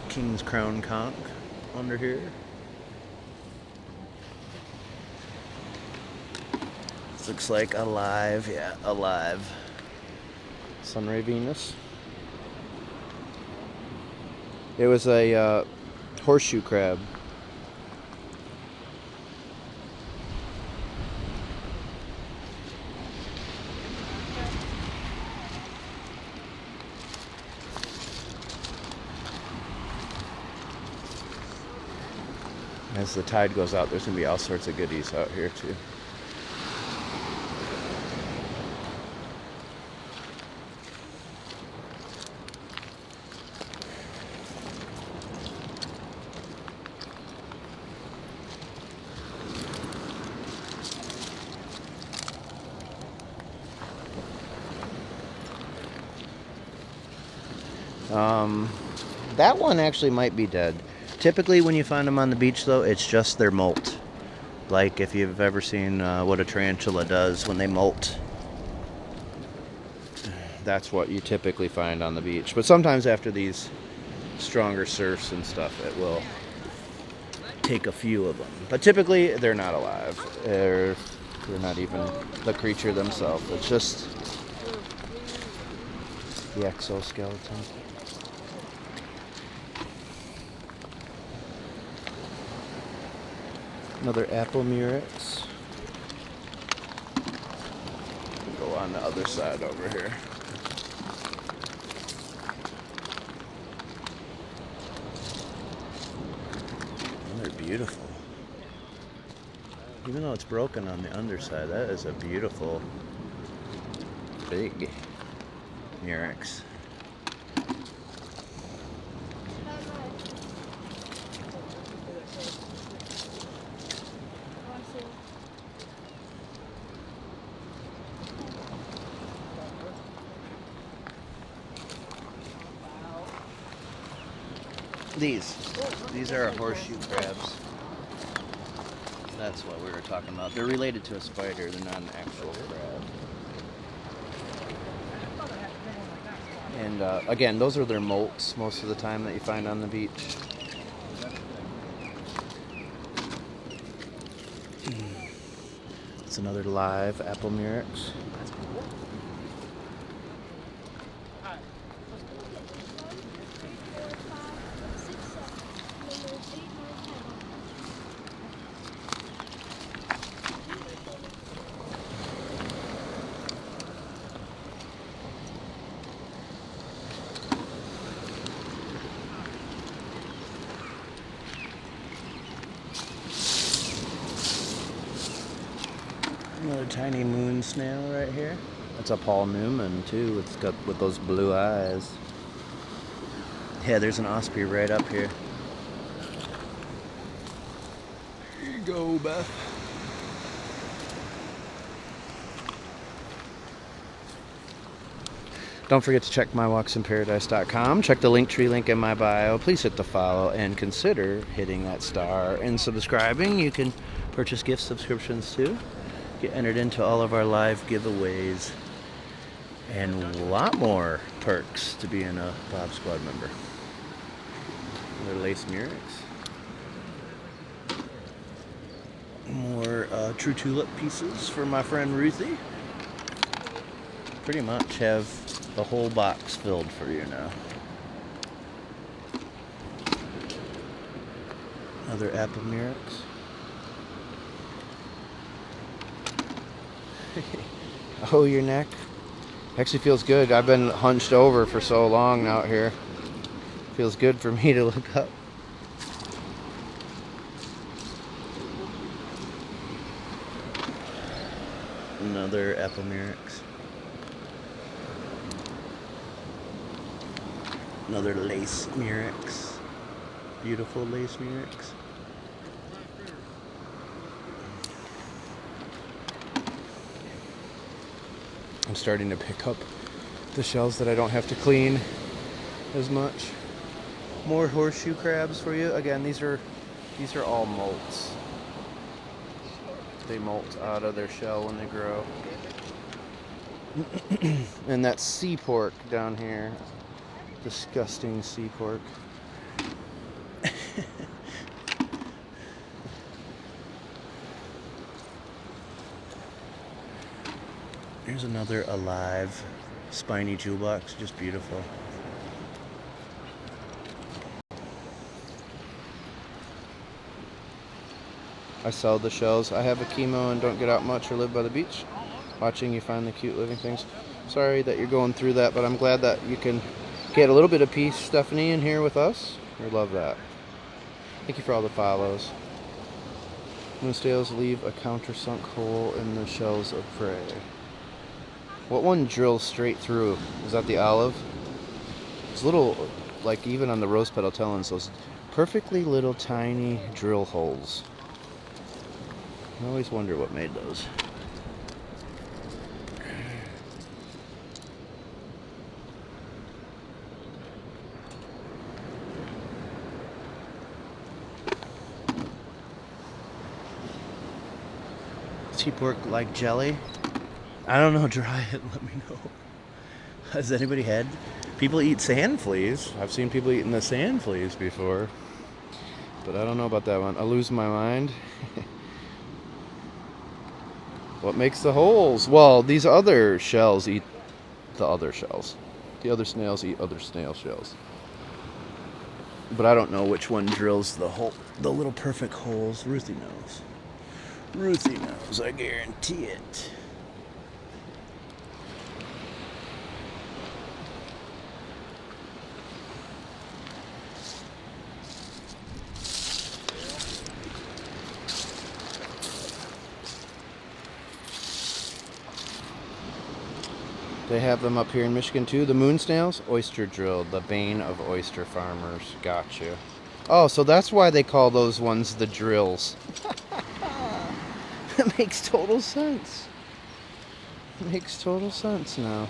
King's crown conch under here. This looks like alive, yeah, alive. Sunray Venus. It was a horseshoe crab. As the tide goes out, there's going to be all sorts of goodies out here too. That one actually might be dead. Typically when you find them on the beach though, it's just their molt. Like if you've ever seen what a tarantula does when they molt. That's what you typically find on the beach. But sometimes after these stronger surfs and stuff, it will take a few of them. But typically they're not alive. They're not even the creature themselves. It's just the exoskeleton. Another apple murex. Go on the other side over here. And they're beautiful. Even though it's broken on the underside, that is a beautiful, big murex. These are horseshoe crabs. That's what we were talking about. They're related to a spider. They're not an actual crab. And again, those are their molts most of the time that you find on the beach. It's another live apple murex. Another tiny moon snail right here. That's a Paul Newman too. It's got with those blue eyes. Yeah, there's an osprey right up here. Here you go, Beth. Don't forget to check mywalksinparadise.com. Check the linktree link in my bio. Please hit the follow and consider hitting that star and subscribing. You can purchase gift subscriptions too. Get entered into all of our live giveaways and a lot more perks to being a Bob Squad member. Another lace murex. More true tulip pieces for my friend Ruthie. Pretty much have the whole box filled for you now. Another apple murex. Oh, your neck actually feels good. I've been hunched over for so long out here. Feels good for me to look up. Another apple murex. Another lace murex. Beautiful lace murex. I'm starting to pick up the shells that I don't have to clean as much. More horseshoe crabs for you. Again, these are all molts. They molt out of their shell when they grow. And that's sea pork down here. Disgusting sea pork. Here's another alive spiny jewel box, just beautiful. I sell the shells. I have a chemo and don't get out much or live by the beach. Watching you find the cute living things. Sorry that you're going through that, but I'm glad that you can get a little bit of peace, Stephanie, in here with us. We love that. Thank you for all the follows. Moonstales leave a countersunk hole in the shells of prey. What one drills straight through? Is that the olive? It's little, like even on the rose petal talons, those perfectly little tiny drill holes. I always wonder what made those. Sea pork like jelly? I don't know, try it, let me know. Has anybody had? People eat sand fleas. I've seen people eating the sand fleas before. But I don't know about that one. I lose my mind. What makes the holes? Well, these other shells eat the other shells. The other snails eat other snail shells. But I don't know which one drills the hole, the little perfect holes. Ruthie knows. Ruthie knows, I guarantee it. They have them up here in Michigan too. The moon snails, oyster drilled, the bane of oyster farmers. Gotcha. Oh, so that's why they call those ones the drills. That makes total sense. It makes total sense now.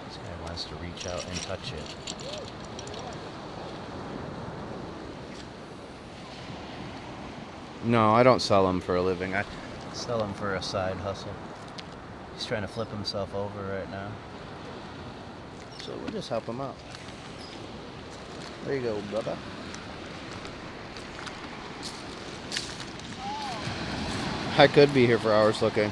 This guy wants to reach out and touch it. No, I don't sell them for a living. I sell them for a side hustle. He's trying to flip himself over right now. So we'll just help him out. There you go, brother. I could be here for hours looking.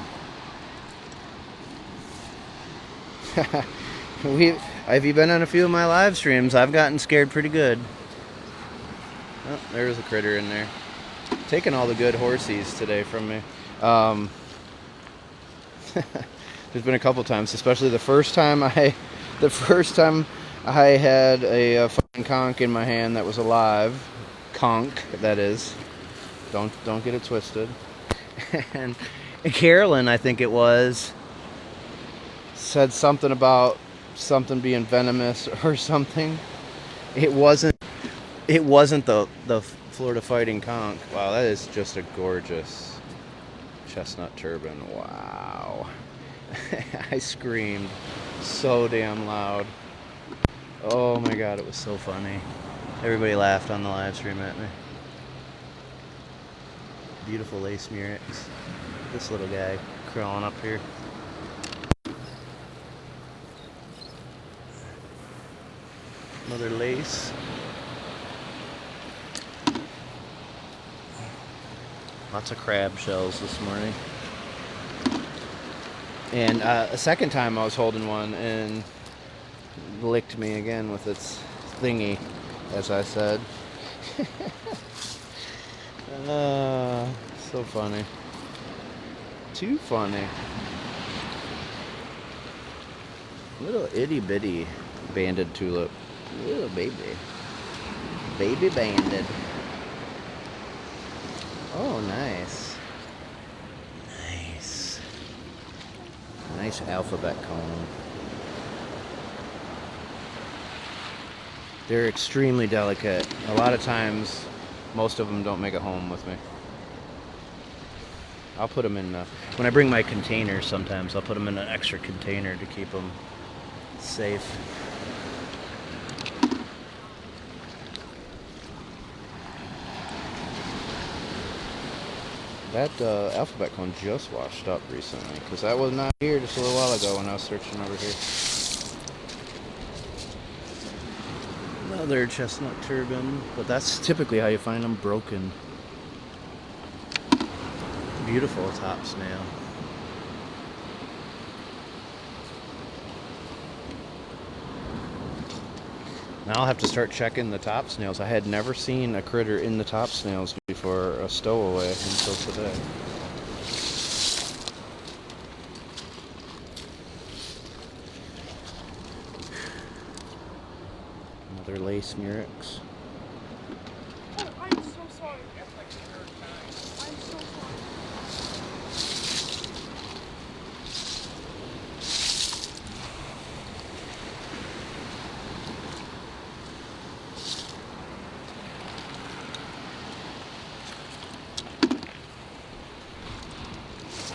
Have you been on a few of my live streams? I've gotten scared pretty good. Oh, there's a critter in there. Taking all the good horsies today from me. There's been a couple times, especially the first time I had a fucking conch in my hand that was alive. Conch, that is. Don't get it twisted. And Carolyn, I think it was, said something about something being venomous or something. It wasn't the Florida Fighting Conch. Wow, that is just a gorgeous chestnut turban. Wow. I screamed so damn loud. Oh my god, it was so funny. Everybody laughed on the live stream at me. Beautiful lace murex. This little guy crawling up here. Another lace. Lots of crab shells this morning. And a second time I was holding one and licked me again with its thingy, as I said. So funny. Too funny. Little itty bitty banded tulip. Little baby. Baby banded. Oh, nice. Nice. Nice alphabet cone. They're extremely delicate. A lot of times, most of them don't make it home with me. I'll put them in, when I bring my containers sometimes, I'll put them in an extra container to keep them safe. That alphabet cone just washed up recently, because that was not here just a little while ago when I was searching over here. Another chestnut turban, but that's typically how you find them broken. Beautiful top snail. Now I'll have to start checking the top snails. I had never seen a critter in the top snails before, a stowaway, until today. Another lace murex. Oh, I'm so sorry. That's like the third time. I'm so sorry.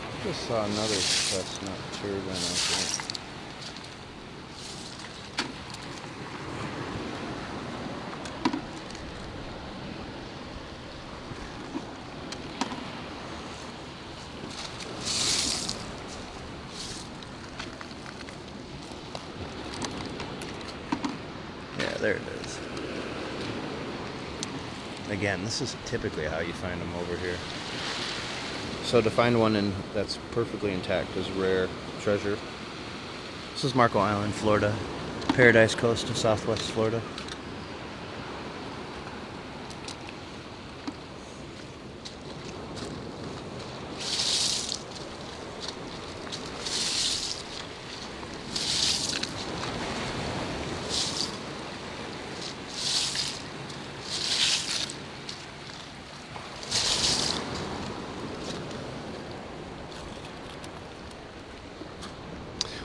I just saw another chestnut turban, I think. Yeah, there it is. Again, this is typically how you find them over here. So to find one that's perfectly intact is rare treasure. This is Marco Island, Florida. Paradise Coast of Southwest Florida.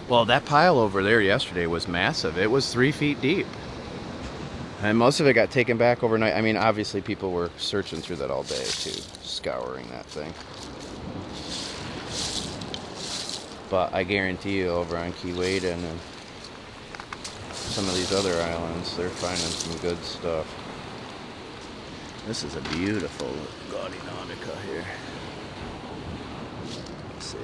Well, that pile over there yesterday was massive. It was 3 feet deep. And most of it got taken back overnight. I mean, obviously people were searching through that all day too, scouring that thing. But I guarantee you over on Key Waden and some of these other islands, they're finding some good stuff. This is a beautiful Gaudy Nautica here. Let's see.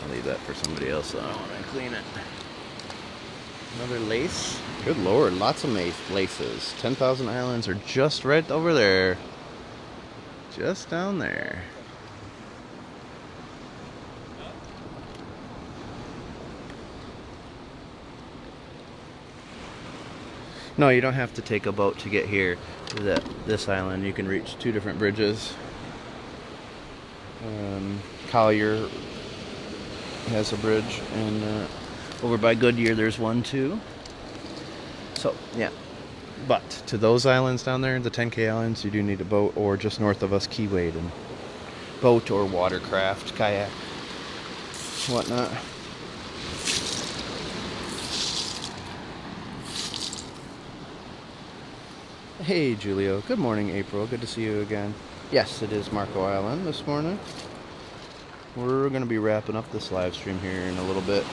I'll leave that for somebody else. I don't want to clean it. Another lace. Good lord, lots of laces. 10,000 Islands are just right over there. Just down there. No, you don't have to take a boat to get here to this island. You can reach 2 different bridges. Collier has a bridge, and over by Goodyear there's one too. So yeah, but to those islands down there, the 10K islands, you do need a boat, or just north of us, Key Wade, and boat or watercraft, kayak, whatnot. Hey Julio, good morning April, good to see you again. Yes, it is Marco Island this morning. We're going to be wrapping up this live stream here in a little bit.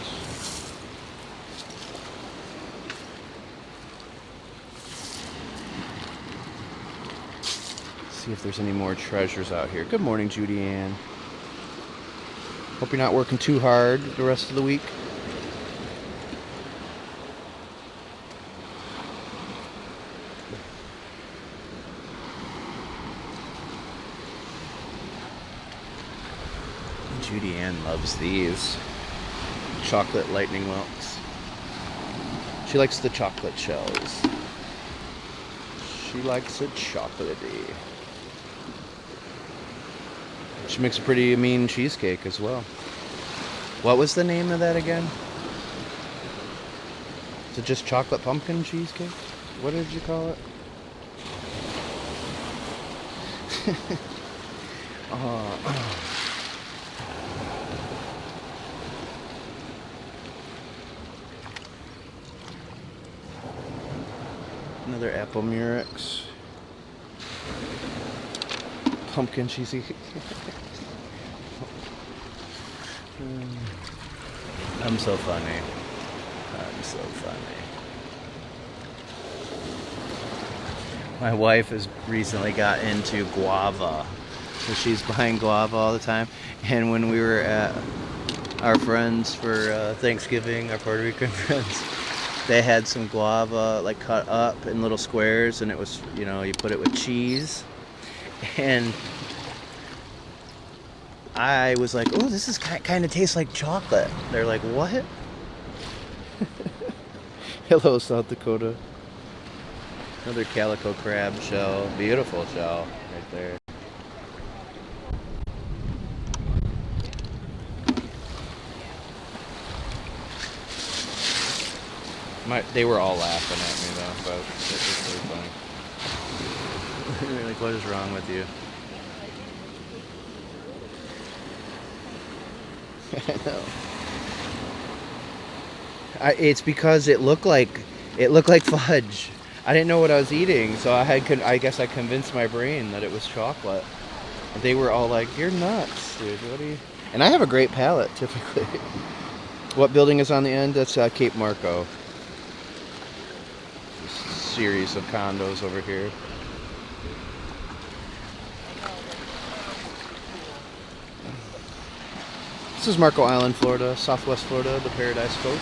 See if there's any more treasures out here. Good morning, Judy Ann. Hope you're not working too hard the rest of the week. Judy Ann loves these chocolate lightning whelks. She likes the chocolate shells. She likes it chocolatey. She makes a pretty mean cheesecake as well. What was the name of that again? Is it just chocolate pumpkin cheesecake? What did you call it? Another apple murex. Pumpkin cheesecake. I'm so funny. I'm so funny. My wife has recently got into guava. So she's buying guava all the time. And when we were at our friends for Thanksgiving, our Puerto Rican friends, they had some guava like cut up in little squares, and it was, you know, you put it with cheese. And I was like, oh, this is kind of tastes like chocolate. They're like, what? Hello, South Dakota. Another calico crab shell. Beautiful shell right there. They were all laughing at me though, but it was really funny. They're like, what is wrong with you? I know. It's because it looked like fudge. I didn't know what I was eating, so I guess I convinced my brain that it was chocolate. And they were all like, "You're nuts, dude. What are you?" And I have a great palate typically. What building is on the end? That's Cape Marco. This series of condos over here. This is Marco Island, Florida, Southwest Florida, the Paradise Coast.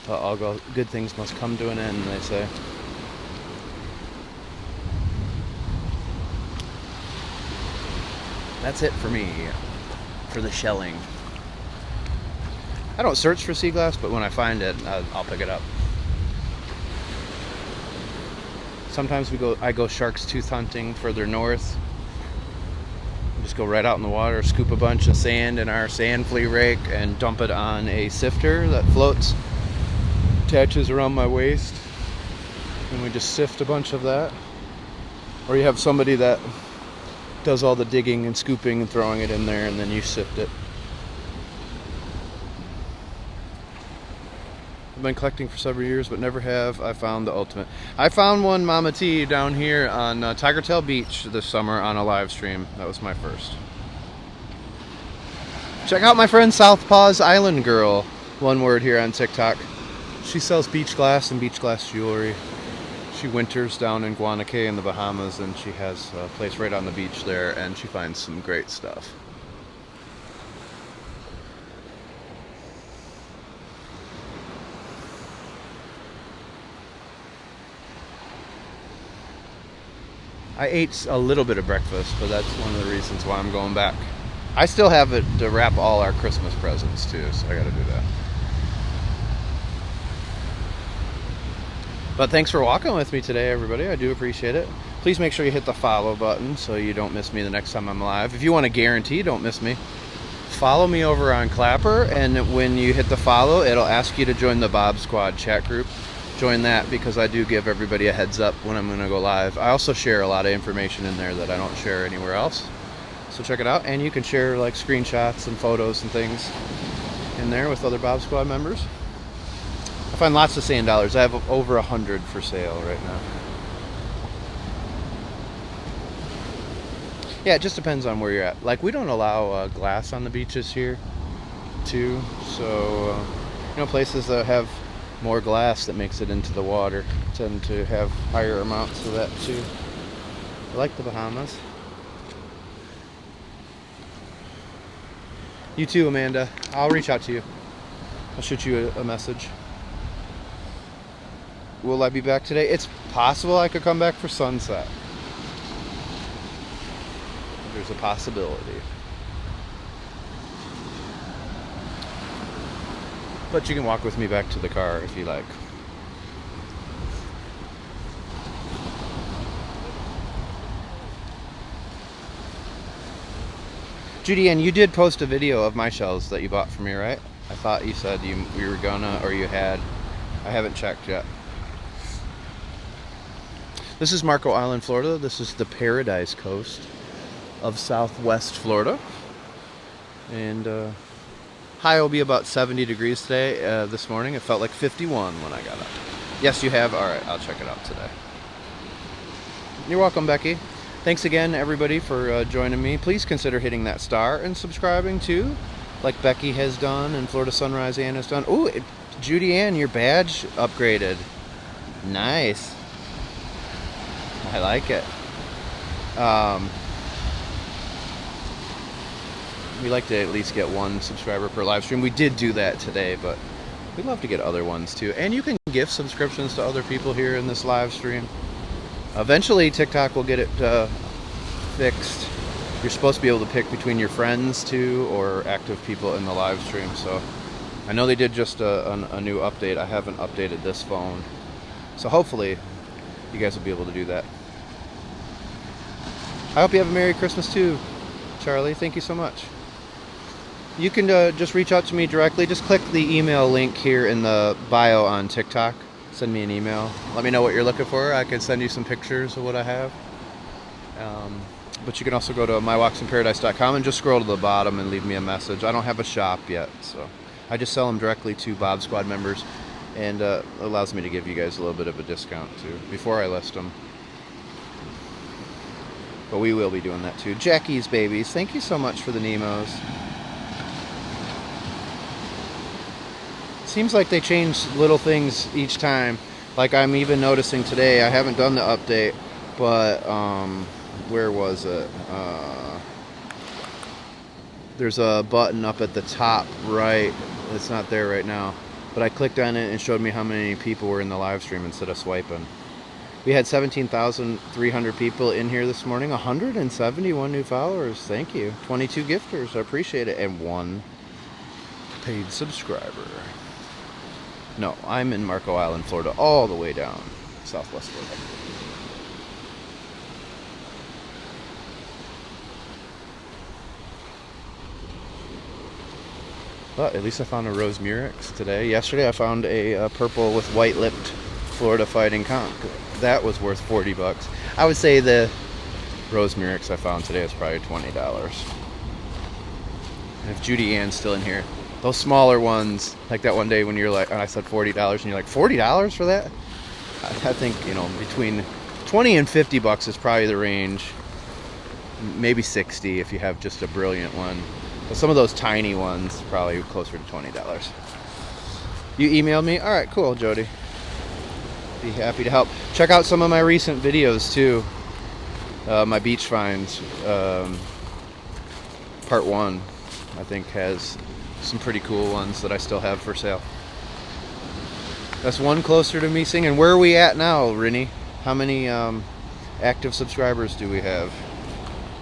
But all good things must come to an end, they say. That's it for me, for the shelling. I don't search for sea glass, but when I find it, I'll pick it up. Sometimes I go shark's tooth hunting further north. Just go right out in the water, scoop a bunch of sand in our sand flea rake and dump it on a sifter that floats, attaches around my waist, and we just sift a bunch of that. Or you have somebody that does all the digging and scooping and throwing it in there, and then you sift it. I've been collecting for several years, but never have I found the ultimate. I found one Mama T down here on Tiger Tail Beach this summer on a live stream. That was my first. Check out my friend Southpaw's Island Girl, one word, here on TikTok. She sells beach glass and beach glass jewelry. She winters down in Guanacaste in the Bahamas, and she has a place right on the beach there, and she finds some great stuff. I ate a little bit of breakfast, but that's one of the reasons why I'm going back. I still have it to wrap all our Christmas presents too, so I gotta do that. But thanks for walking with me today, everybody. I do appreciate it. Please make sure you hit the follow button so you don't miss me the next time I'm live. If you want to guarantee don't miss me, follow me over on Clapper, and when you hit the follow, it'll ask you to join the Bob Squad chat group. Join that, because I do give everybody a heads up when I'm going to go live. I also share a lot of information in there that I don't share anywhere else. So check it out, and you can share like screenshots and photos and things in there with other Bob Squad members. I find lots of sand dollars. I have over 100 for sale right now. Yeah, it just depends on where you're at. Like, we don't allow glass on the beaches here too, so places that have more glass that makes it into the water tend to have higher amounts of that too. I like the Bahamas. You too, Amanda. I'll reach out to you. I'll shoot you a message. Will I be back today? It's possible I could come back for sunset. There's a possibility. But you can walk with me back to the car if you like. Judy Ann, you did post a video of my shells that you bought for me, right? I thought you said you were gonna, or you had. I haven't checked yet. This is Marco Island, Florida. This is the Paradise Coast of Southwest Florida. And high will be about 70 degrees today. This morning it felt like 51 when I got up. Yes, you have? All right, I'll check it out today. You're welcome, Becky. Thanks again, everybody, for joining me. Please consider hitting that star and subscribing too, like Becky has done and Florida Sunrise Ann has done. Ooh, Judy Ann, your badge upgraded. Nice. I like it. We like to at least get one subscriber per live stream. We did do that today, but we'd love to get other ones too. And you can gift subscriptions to other people here in this live stream. Eventually, TikTok will get it fixed. You're supposed to be able to pick between your friends too, or active people in the live stream. So I know they did just a new update. I haven't updated this phone. So hopefully you guys will be able to do that. I hope you have a Merry Christmas too, Charlie. Thank you so much. You can just reach out to me directly. Just click the email link here in the bio on TikTok. Send me an email. Let me know what you're looking for. I can send you some pictures of what I have. But you can also go to mywalksinparadise.com and just scroll to the bottom and leave me a message. I don't have a shop yet, so I just sell them directly to Bob Squad members, and allows me to give you guys a little bit of a discount too before I list them. But we will be doing that too. Jackie's babies, thank you so much for the Nemos. Seems like they change little things each time. Like I'm even noticing today, I haven't done the update, but where was it? There's a button up at the top right. It's not there right now, but I clicked on it and it showed me how many people were in the live stream instead of swiping. We had 17,300 people in here this morning. 171 new followers. Thank you. 22 gifters. I appreciate it. And 1 paid subscriber. No, I'm in Marco Island, Florida, all the way down Southwest Florida. But at least I found a rose murex today. Yesterday I found a purple with white-lipped Florida fighting conch. That was worth 40 bucks. I would say the rose murex I found today is probably $20. And if Judy Ann's still in here, those smaller ones, like that one day when you're like, and I said $40, and you're like, $40 for that? I think, you know, between 20 and 50 bucks is probably the range. Maybe 60 if you have just a brilliant one. But some of those tiny ones, probably closer to $20. You emailed me? All right, cool, Jody. Be happy to help. Check out some of my recent videos too. My beach finds, part 1, I think has some pretty cool ones that I still have for sale. That's one closer to me singing. Where are we at now, Rinny? How many active subscribers do we have?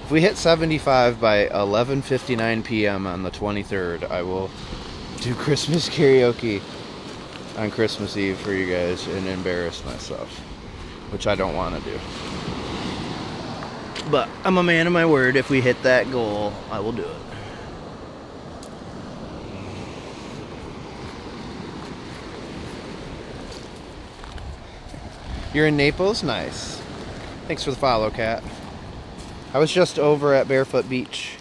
If we hit 75 by 11:59 p.m. on the 23rd, I will do Christmas karaoke on Christmas Eve for you guys and embarrass myself, which I don't want to do. But I'm a man of my word. If we hit that goal, I will do it. You're in Naples? Nice. Thanks for the follow, Kat. I was just over at Barefoot Beach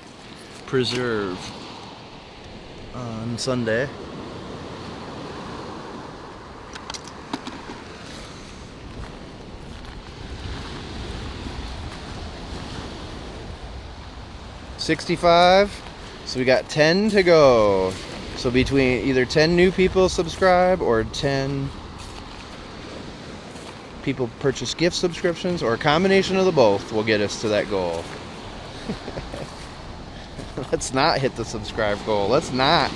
Preserve on Sunday. $65. So we got 10 to go. So between either 10 new people subscribe or 10 people purchase gift subscriptions, or a combination of the both will get us to that goal. Let's not hit the subscribe goal. Let's not.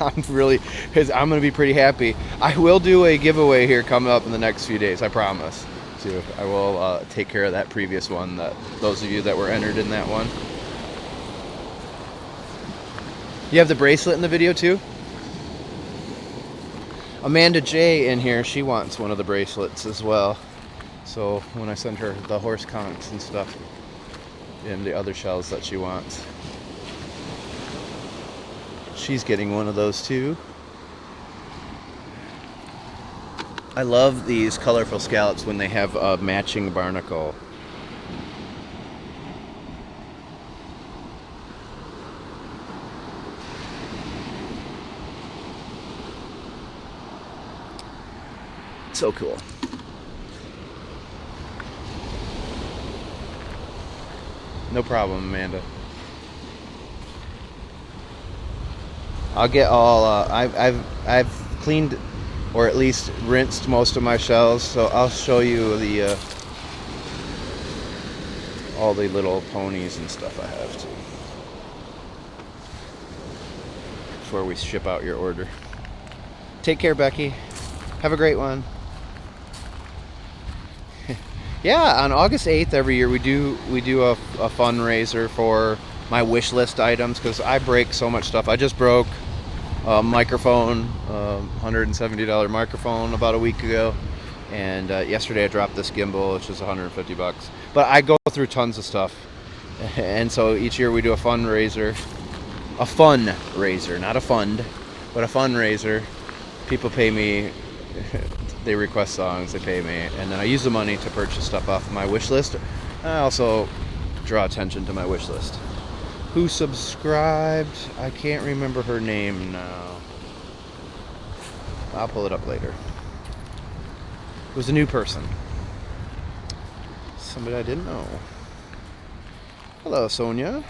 I'm really, because I'm going to be pretty happy. I will do a giveaway here coming up in the next few days. I promise. Too. I will take care of that previous one. That those of you that were entered in that one. You have the bracelet in the video too? Amanda J in here, she wants one of the bracelets as well. So when I send her the horse conchs and stuff and the other shells that she wants, she's getting one of those too. I love these colorful scallops when they have a matching barnacle. So cool. No problem, Amanda. I'll get all. I've cleaned, or at least rinsed most of my shells. So I'll show you the all the little ponies and stuff I have too before we ship out your order. Take care, Becky. Have a great one. Yeah, on August 8th every year we do a fundraiser for my wish list items, because I break so much stuff. I just broke a microphone, $170 microphone about a week ago, and yesterday I dropped this gimbal, which is $150. But I go through tons of stuff, and so each year we do a fundraiser, not a fund, but a fundraiser. People pay me. They request songs, they pay me, and then I use the money to purchase stuff off my wish list. I also draw attention to my wish list. Who subscribed? I can't remember her name now. I'll pull it up later. It was a new person. Somebody I didn't know. Hello, Sonia.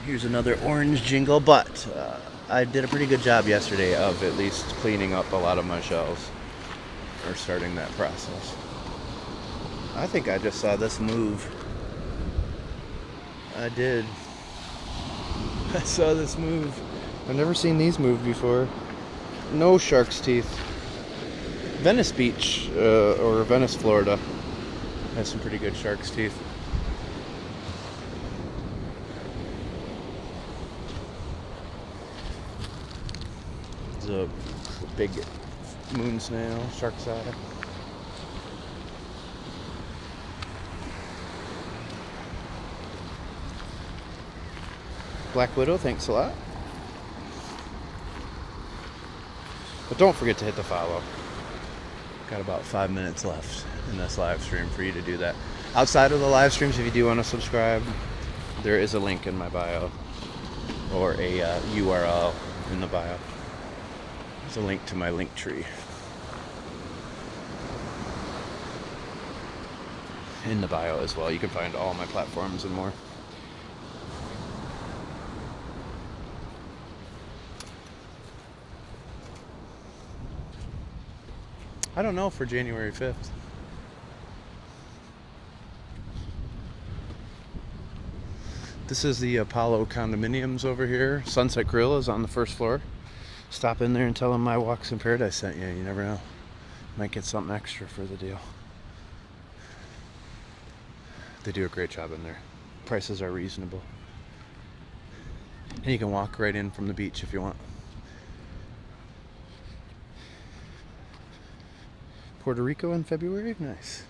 Here's another orange jingle, but I did a pretty good job yesterday of at least cleaning up a lot of my shells, or starting that process. I think I just saw this move. I did. I saw this move. I've never seen these move before. No shark's teeth. Venice Beach, or Venice, Florida, has some pretty good shark's teeth. There's a big moon snail, shark's eye. Black Widow, thanks a lot. But don't forget to hit the follow. Got about 5 minutes left in this live stream for you to do that. Outside of the live streams, if you do want to subscribe, there is a link in my bio, or a URL in the bio. There's a link to my linktree in the bio as well. You can find all my platforms and more. I don't know for January 5th. This is the Apollo condominiums over here. Sunset Grill is on the first floor. Stop in there and tell them My Walks in Paradise sent you. You never know. Might get something extra for the deal. They do a great job in there. Prices are reasonable. And you can walk right in from the beach if you want. Puerto Rico in February? Nice.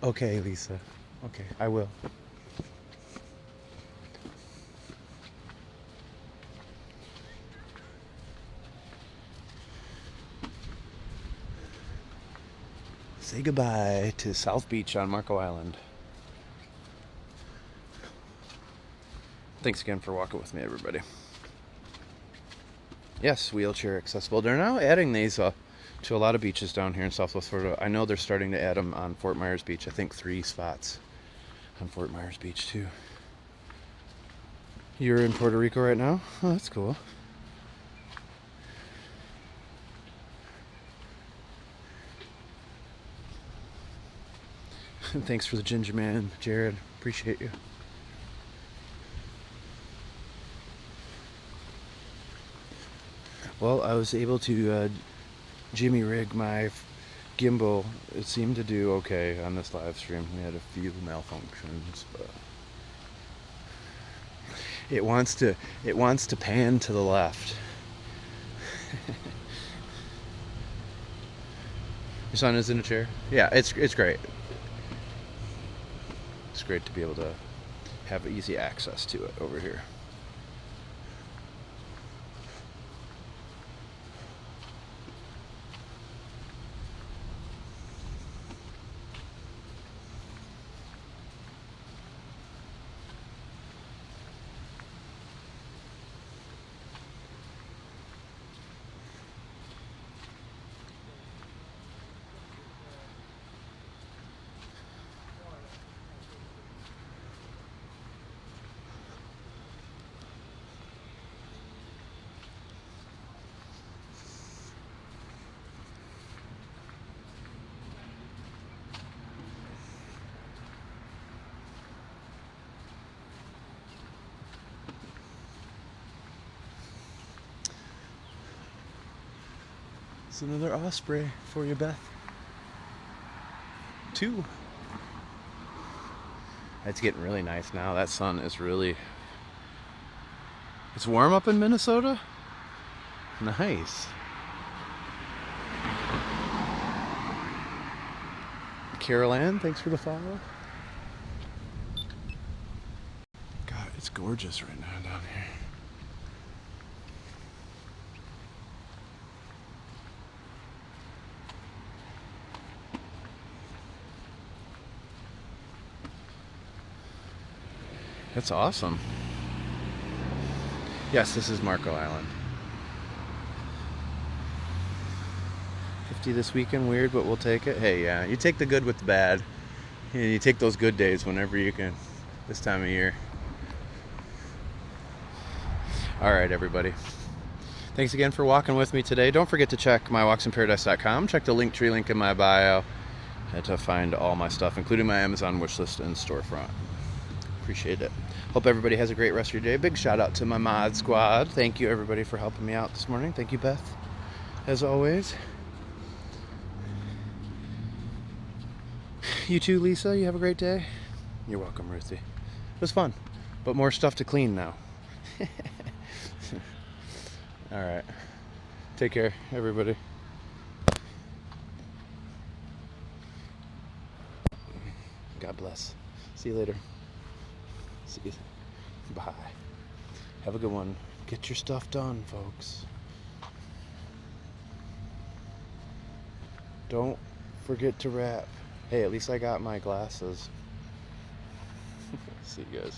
Okay, Lisa. Okay, I will. Say goodbye to South Beach on Marco Island. Thanks again for walking with me, everybody. Yes, wheelchair accessible. They're now adding these to a lot of beaches down here in Southwest Florida. I know they're starting to add them on Fort Myers Beach. I think 3 spots on Fort Myers Beach too. You're in Puerto Rico right now? Oh, that's cool. Thanks for the ginger man, Jared. Appreciate you. Well, I was able to jimmy rig my gimbal. It seemed to do okay on this live stream. We had a few malfunctions, but it wants to pan to the left. Your son is in a chair? Yeah, it's great. It's great to be able to have easy access to it over here. It's another osprey for you, Beth. 2. It's getting really nice now. That sun is really... It's warm up in Minnesota? Nice. Carol Ann, thanks for the follow. God, it's gorgeous right now down here. That's awesome. Yes, this is Marco Island. 50 this weekend, weird, but we'll take it. Hey, yeah, you take the good with the bad. You take those good days whenever you can, this time of year. All right, everybody. Thanks again for walking with me today. Don't forget to check mywalksinparadise.com. Check the Linktree link in my bio to find all my stuff, including my Amazon wishlist and storefront. Appreciate it. Hope everybody has a great rest of your day. Big shout out to my mod squad. Thank you everybody for helping me out this morning. Thank you, Beth, as always. You too, Lisa. You have a great day. You're welcome, Ruthie. It was fun, but more stuff to clean now. All right. Take care, everybody. God bless. See you later. See you. Bye. Have a good one. Get your stuff done, folks. Don't forget to wrap. Hey, at least I got my glasses. See you guys.